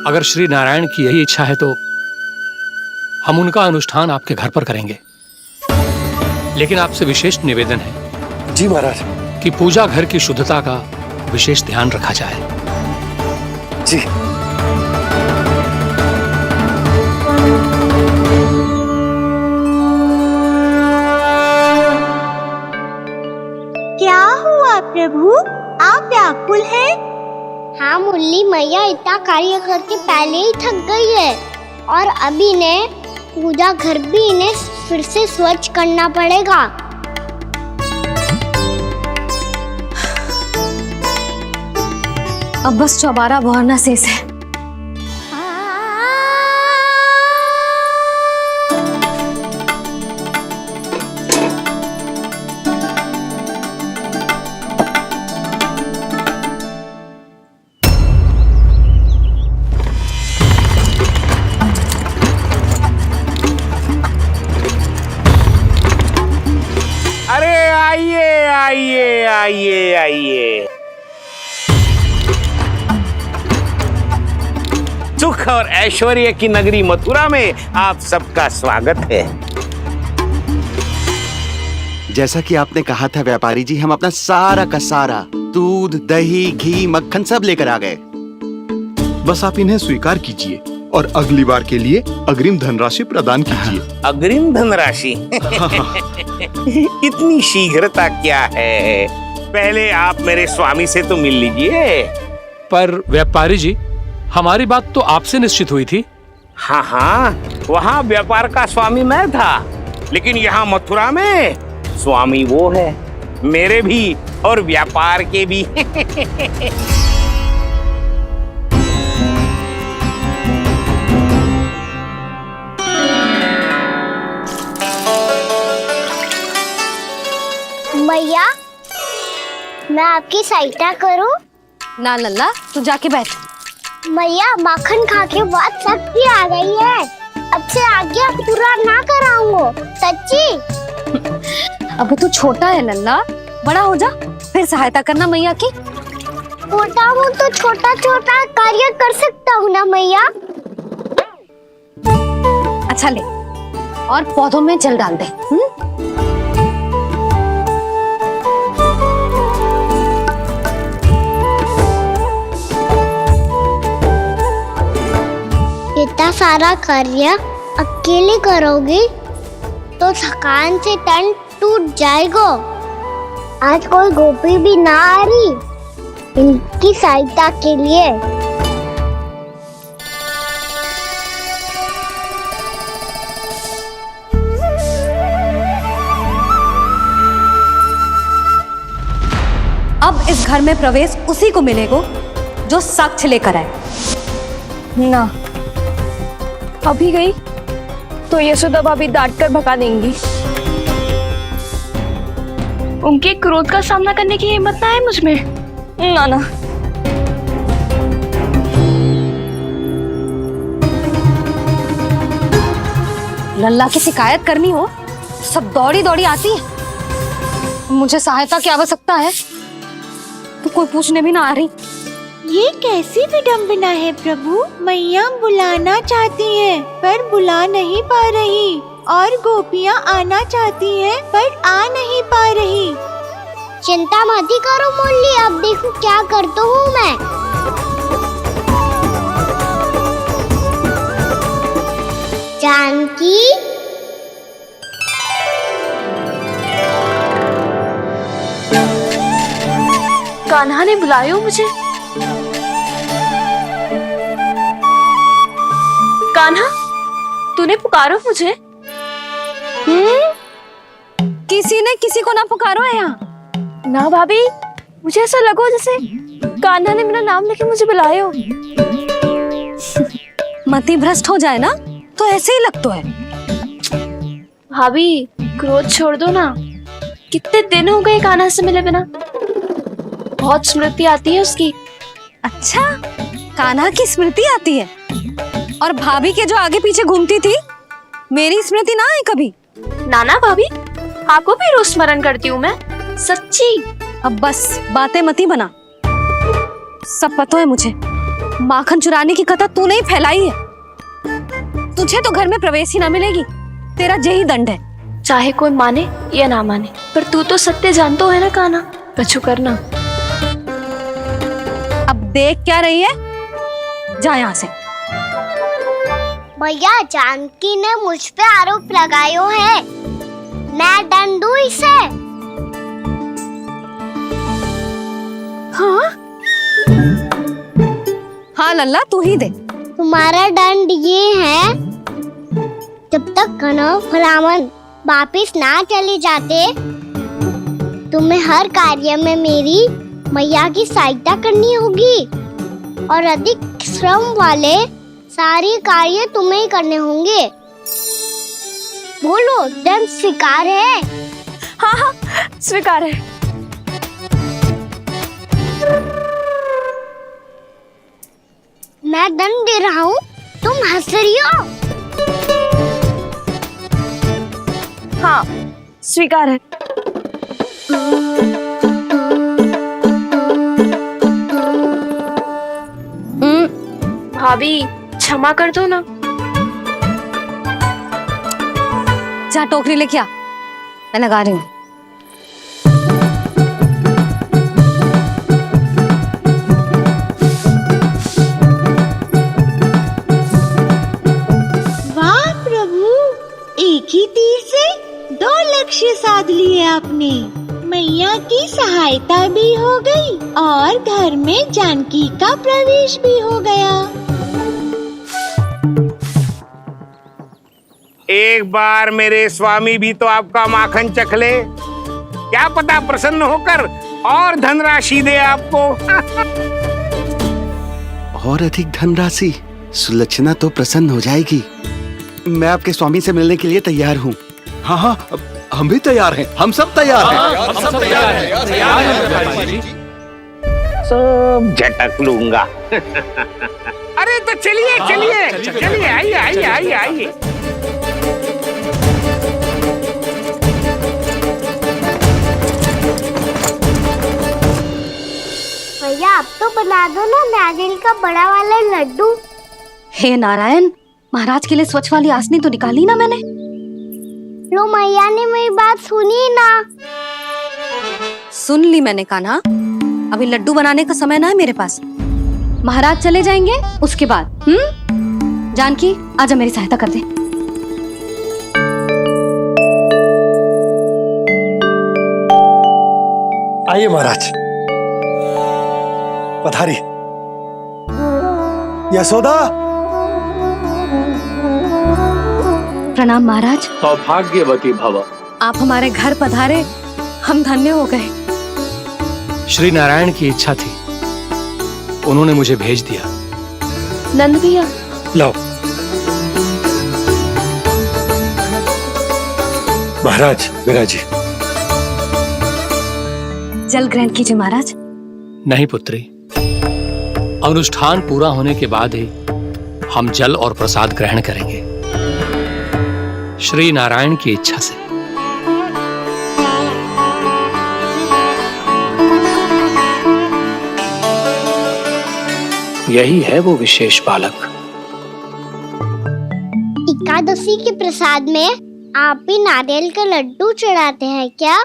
अगर श्री नारायण की यही इच्छा है तो हम उनका अनुष्ठान आपके घर पर करेंगे। लेकिन आपसे विशेष निवेदन है। जी महाराज। कि पूजा घर की शुद्धता का विशेष ध्यान रखा जाए। जी। क्या हुआ प्रभु, आप व्याकुल हैं? हाँ मुरली मैया इतना कार्य करके पहले ही थक गई है, और अभी ने पूजा घर भी इन्हें फिर से स्वच्छ करना पड़ेगा। अब बस चौबारा बहाना शेष है। अरे आइए आइए आइए आइए, सुख और ऐश्वर्य की नगरी मथुरा में आप सबका स्वागत है। जैसा कि आपने कहा था व्यापारी जी, हम अपना सारा का सारा दूध, दही, घी, मक्खन सब लेकर आ गए। बस आप इन्हें स्वीकार कीजिए और अगली बार के लिए अग्रिम धनराशि प्रदान कीजिए। अग्रिम धनराशि? इतनी शीघ्रता क्या है? पहले आप मेरे स्वामी से तो मिल लीजिए। पर व्यापारी जी, हमारी बात तो आपसे निश्चित हुई थी। हाँ हाँ, वहाँ व्यापार का स्वामी मैं था, लेकिन यहाँ मथुरा में स्वामी वो है, मेरे भी और व्यापार के भी। मैया, मैं आपकी सहायता करूं? ना लल्ला, तू जाके बैठ। मैया, माखन खा के बहुत शक्ति आ गई है, अब से आगे पूरा ना कराऊंगा, सच्ची। अबे तू छोटा है लल्ला, बड़ा हो जा फिर सहायता करना मैया की। छोटा हूँ तो छोटा छोटा कार्य कर सकता हूँ ना मैया। अच्छा ले, और पौधों में जल डाल दे। इतना सारा कार्य अकेले करोगे तो थकान से तन टूट जाएगा। आज कोई गोपी भी ना आ रही इनकी सहायता के लिए। अब इस घर में प्रवेश उसी को मिलेगा जो साक्ष्य लेकर आए। ना, अभी गई तो यशोदा भाभी डांट कर भगा देंगी। उनके क्रोध का सामना करने की हिम्मत ना है मुझ में। ना ना। लल्ला की शिकायत करनी हो सब दौड़ी दौड़ी आती है। मुझे सहायता की आवश्यकता है तो कोई पूछने भी ना आ रही। ये कैसी विडंबना है प्रभु, मैया बुलाना चाहती हैं पर बुला नहीं पा रही, और गोपियाँ आना चाहती हैं पर आ नहीं पा रही। चिंता मत ही करो मुरली, अब देखो क्या करता हूँ मैं। जानकी, कान्हा ने बुलाया मुझे। कान्हा, तूने पुकारो मुझे? किसी ने किसी को ना पुकारो है यहाँ। ना भाभी, मुझे ऐसा लगो जैसे कान्हा ने मेरा नाम लेके मुझे बुलाया हो। मति भ्रष्ट हो जाए ना तो ऐसे ही लगता है। भाभी क्रोध छोड़ दो ना, कितने दिन हो गए कान्हा से मिले बिना, बहुत स्मृति आती है उसकी। अच्छा, कान्हा की स्मृति आती है? और भाभी के जो आगे पीछे घूमती थी, मेरी स्मृति ना आई कभी? नाना भाभी, आपको भी रोज स्मरण करती हूँ मैं, सच्ची। अब बस बातें मती बना, सब पता है मुझे। माखन चुराने की कथा तूने ही फैलाई है। तुझे तो घर में प्रवेश ही ना मिलेगी, तेरा यही दंड है। चाहे कोई माने या ना माने, पर तू तो सत्य जानतो है ना कान्हा, कछु करना। अब देख क्या रही है, जा यहाँ से। भैया, जानकी ने मुझ पे आरोप लगायो है, मैं दंड दूं इसे। हाँ हाँ लल्ला, तू ही दे। तुम्हारा दंड ये है, जब तक कनव फलावन वापिस ना चले जाते, तुम्हें हर कार्य में मेरी मैया की सहायता करनी होगी और अधिक श्रम वाले सारे कार्य तुम्हें ही करने होंगे। बोलो, दंड स्वीकार है? हाँ हाँ स्वीकार है। मैं दंड दे रहा हूँ, तुम हंस रही हो? हाँ स्वीकार है। भाभी क्षमा कर दो ना। जा टोकरी लेके आ, मैं लगा रही हूँ। वाह प्रभु, एक ही तीर से 2 लक्ष्य साध लिए आपने। मैया की सहायता भी हो गई और घर में जानकी का प्रवेश भी हो गया। एक बार मेरे स्वामी भी तो आपका माखन चख ले, क्या पता प्रसन्न होकर और धनराशि दे आपको। और अधिक धनराशि? सुलक्षणा तो प्रसन्न हो जाएगी। मैं आपके स्वामी से मिलने के लिए तैयार हूँ। हाँ हाँ, हम भी तैयार हैं, हम सब तैयार हैं। हम सब तैयार हैं। सब झटक लूंगा। अरे तो चलिए चलिए चलिए, आइए आइए आइए आइए। भैया, आप तो बना दो ना नारियल का बड़ा वाला लड्डू। हे नारायण, महाराज के लिए स्वच्छ वाली आसनी तो निकाली ना मैंने। लो, मैया ने मेरी बात सुनी ना। सुन ली मैंने कान्हा, अभी लड्डू बनाने का समय ना है मेरे पास। महाराज चले जाएंगे उसके बाद। जानकी, आजा मेरी सहायता कर दे। आइए महाराज, पधारी। यशोदा। प्रणाम महाराज। सौभाग्यवती भव। आप हमारे घर पधारे, हम धन्य हो गए। श्री नारायण की इच्छा थी, उन्होंने मुझे भेज दिया। नंद भैया लाओ। महाराज, विराजी। जल ग्रहण कीजिए महाराज। नहीं पुत्री, अनुष्ठान पूरा होने के बाद ही हम जल और प्रसाद ग्रहण करेंगे, श्री नारायण की इच्छा से। यही है वो विशेष बालक। एकादशी के प्रसाद में आप भी नारियल का लड्डू चढ़ाते हैं क्या?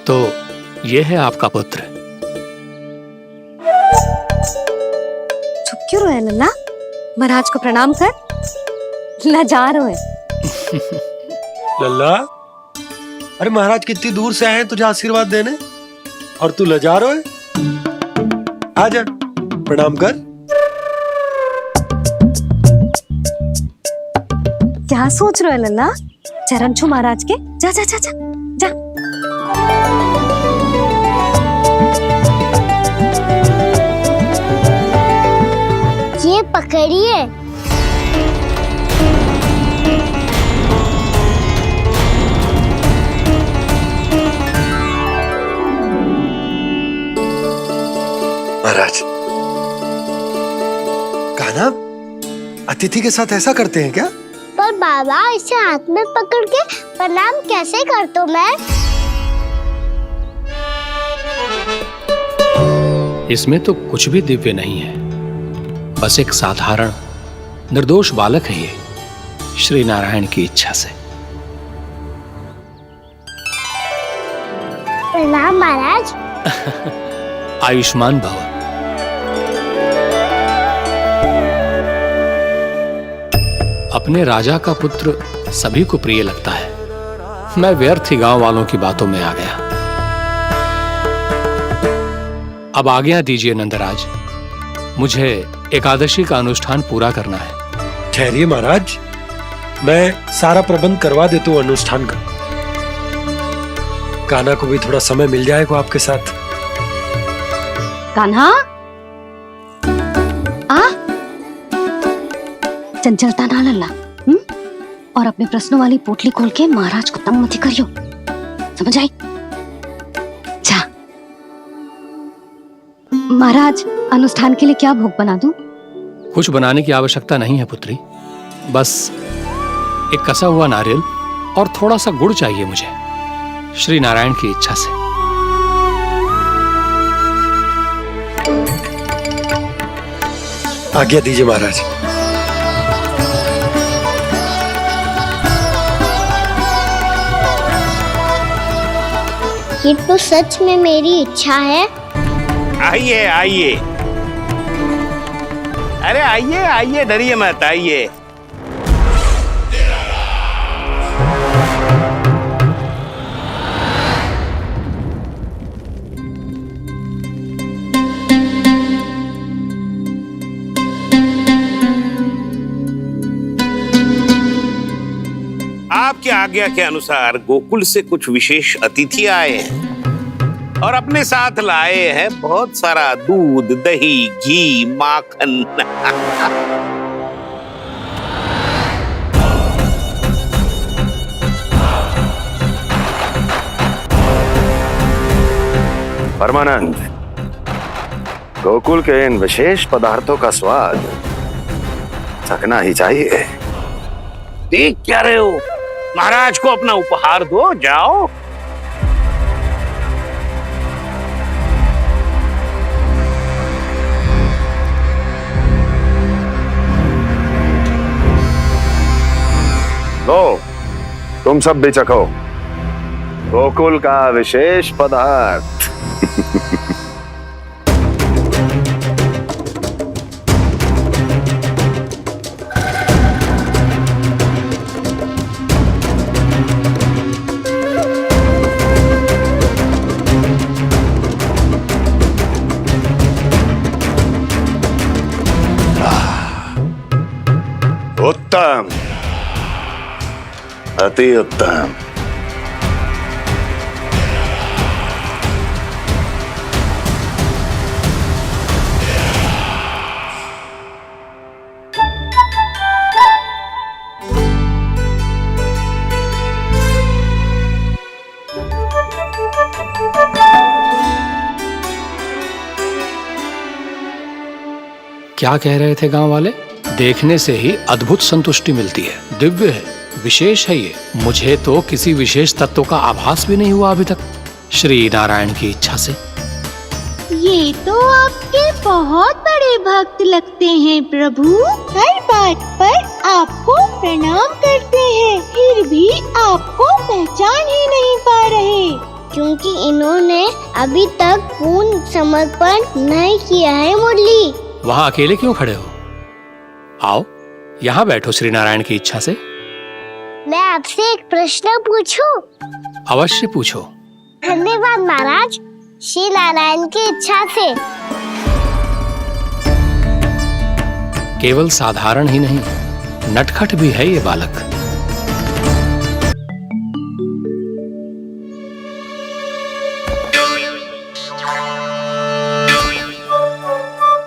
तो ये है आपका पुत्र। चुप क्यों रहे लल्ला? महाराज को प्रणाम कर। लजा रहे लल्ला, अरे महाराज कितनी दूर से आए हैं तुझे आशीर्वाद देने, और तू लजा रहा है? आजा, प्रणाम कर। क्या सोच रहे हो लल्ला? चरण छू महाराज के। जा जा जा जा जा। पकड़िए। महाराज, कान्हा अतिथि के साथ ऐसा करते हैं क्या? पर बाबा, इसे हाथ में पकड़ के प्रणाम कैसे करता हूँ मैं? इसमें तो कुछ भी दिव्य नहीं है, बस एक साधारण निर्दोष बालक है ये, श्री नारायण की इच्छा से। प्रणाम महाराज। आयुष्मान भव। अपने राजा का पुत्र सभी को प्रिय लगता है। मैं व्यर्थ ही गांव वालों की बातों में आ गया। अब आज्ञा दीजिए नंदराज, मुझे एकादशी का अनुष्ठान पूरा करना है। ठहरिए महाराज, मैं सारा प्रबंध करवा देता हूँ अनुष्ठान का। कान्हा को भी थोड़ा समय मिल जाएगा आपके साथ। कान्हा, आ चंचलता ना लल्ला, और अपने प्रश्नों वाली पोटली खोल के महाराज को तंग मत करियो, समझ आई? जा महाराज, अनुष्ठान के लिए क्या भोग बना दूं? कुछ बनाने की आवश्यकता नहीं है पुत्री, बस एक कसा हुआ नारियल और थोड़ा सा गुड़ चाहिए मुझे, श्री नारायण की इच्छा से। आज्ञा दीजिए महाराज। ये तो सच में मेरी इच्छा है। आइए आइए, अरे आइए आइए, डरिए मत, आइए। आपकी आज्ञा के अनुसार गोकुल से कुछ विशेष अतिथि आए हैं और अपने साथ लाए हैं बहुत सारा दूध, दही, घी, माखन। परमानंद, गोकुल के इन विशेष पदार्थों का स्वाद चखना ही चाहिए। देख क्या रहे हो? महाराज को अपना उपहार दो, जाओ। लो, तुम सब भी चखो गोकुल का विशेष पदार्थ। उत्तम, अति उत्तम। क्या कह रहे थे गांव वाले? देखने से ही अद्भुत संतुष्टि मिलती है, दिव्य है, विशेष है ये। मुझे तो किसी विशेष तत्व का आभास भी नहीं हुआ अभी तक, श्री नारायण की इच्छा से। ये तो आपके बहुत बड़े भक्त लगते हैं प्रभु। हर बात पर आपको प्रणाम करते हैं, फिर भी आपको पहचान ही नहीं पा रहे। क्योंकि इन्होंने अभी तक पूर्ण समर्पण नहीं किया है मुरली। वहां अकेले क्यों खड़े हो? आओ यहाँ बैठो श्री नारायण की इच्छा से। मैं आपसे एक प्रश्न पूछूं? अवश्य पूछो। धन्यवाद महाराज, श्री नारायण की इच्छा से। केवल साधारण ही नहीं, नटखट भी है ये बालक।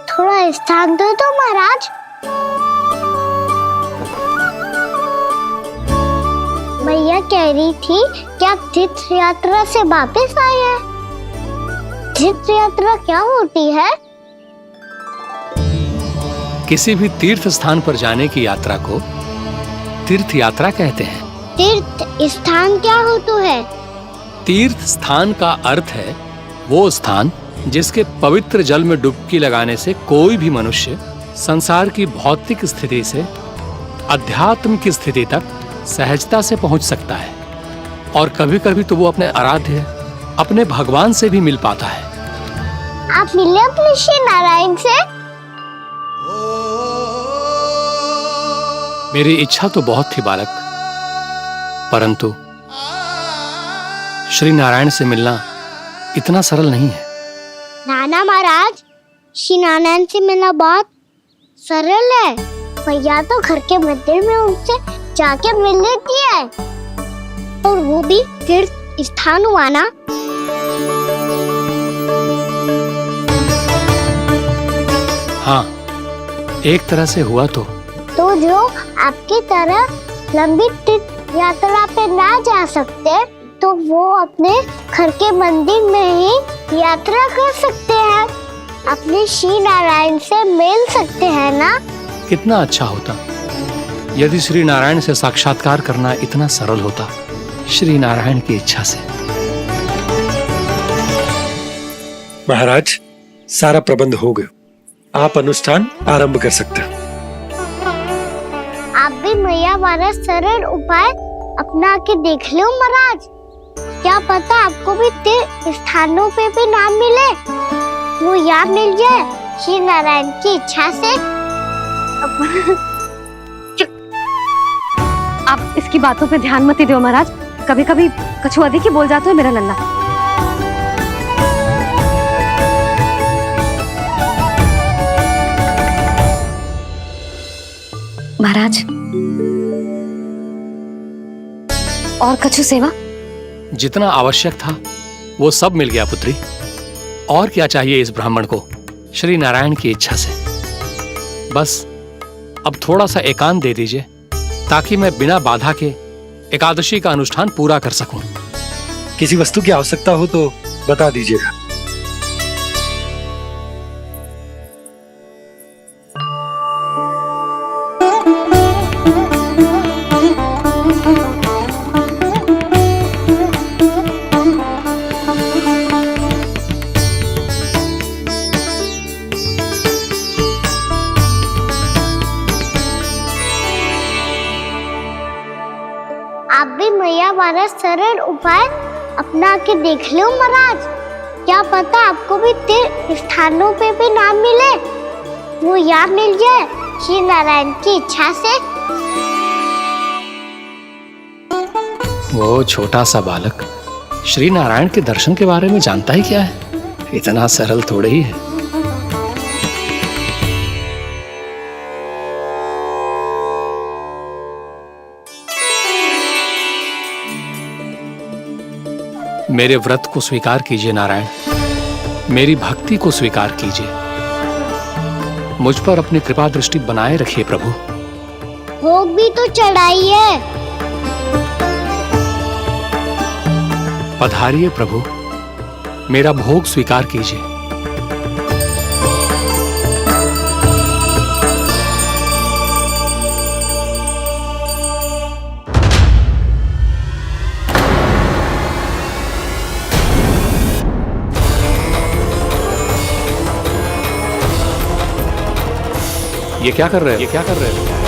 थोड़ा स्थान दो तो महाराज। कह रही थी कि आप तीर्थ यात्रा से वापस आए हैं। तीर्थ यात्रा क्या होती है? किसी भी तीर्थ स्थान पर जाने की यात्रा को तीर्थ यात्रा कहते हैं। तीर्थ स्थान क्या होता है? तीर्थ स्थान का अर्थ है वो स्थान जिसके पवित्र जल में डुबकी लगाने से कोई भी मनुष्य संसार की भौतिक स्थिति से अध्यात्म की स्थिति तक सहजता से पहुंच सकता है, और कभी कभी तो वो अपने आराध्य अपने भगवान से भी मिल पाता है। आप मिले अपने श्री नारायण से? मेरी इच्छा तो बहुत थी बालक, परंतु श्री नारायण से मिलना इतना सरल नहीं है। नाना महाराज, श्री नारायण से मिलना बहुत सरल है। भैया तो घर के मंदिर में उनसे जाके मिल लेती है, और वो भी तीर्थ स्थान हुआ ना। हाँ, एक तरह से हुआ तो जो आपकी तरह लंबी तीर्थ यात्रा पे ना जा सकते, तो वो अपने घर के मंदिर में ही यात्रा कर सकते हैं, अपने श्री नारायण से मिल सकते हैं ना। कितना अच्छा होता यदि श्री नारायण से साक्षात्कार करना इतना सरल होता, श्री नारायण की इच्छा से। महाराज, सारा प्रबंध हो गया, आप अनुष्ठान आरंभ कर सकते हैं। आप भी मैया वाला सरल उपाय अपना के देख लो महाराज। क्या पता आपको भी तीर्थ स्थानों पे भी नाम मिले, वो याद मिल जाए श्री नारायण की इच्छा से। आप इसकी बातों पे ध्यान मत दो महाराज, कभी कभी कछुआ देखी बोल जाता है मेरा लल्ला। महाराज, और कछु सेवा? जितना आवश्यक था वो सब मिल गया पुत्री। और क्या चाहिए इस ब्राह्मण को श्री नारायण की इच्छा से? बस अब थोड़ा सा एकांत दे दीजिए, ताकि मैं बिना बाधा के एकादशी का अनुष्ठान पूरा कर सकूं। किसी वस्तु की आवश्यकता हो तो बता दीजिएगा। आप भी मैया वाला सरल उपाय अपना के देख लो महाराज। क्या पता आपको भी तीर्थ स्थानों पे भी नाम मिले, वो याद मिल जाए श्री नारायण की इच्छा से। वो छोटा सा बालक श्री नारायण के दर्शन के बारे में जानता ही क्या है? इतना सरल थोड़े ही है। मेरे व्रत को स्वीकार कीजिए नारायण, मेरी भक्ति को स्वीकार कीजिए, मुझ पर अपनी कृपा दृष्टि बनाए रखिए प्रभु। भोग भी तो चढ़ाइए। पधारिए प्रभु, मेरा भोग स्वीकार कीजिए। ये क्या कर रहे हैं?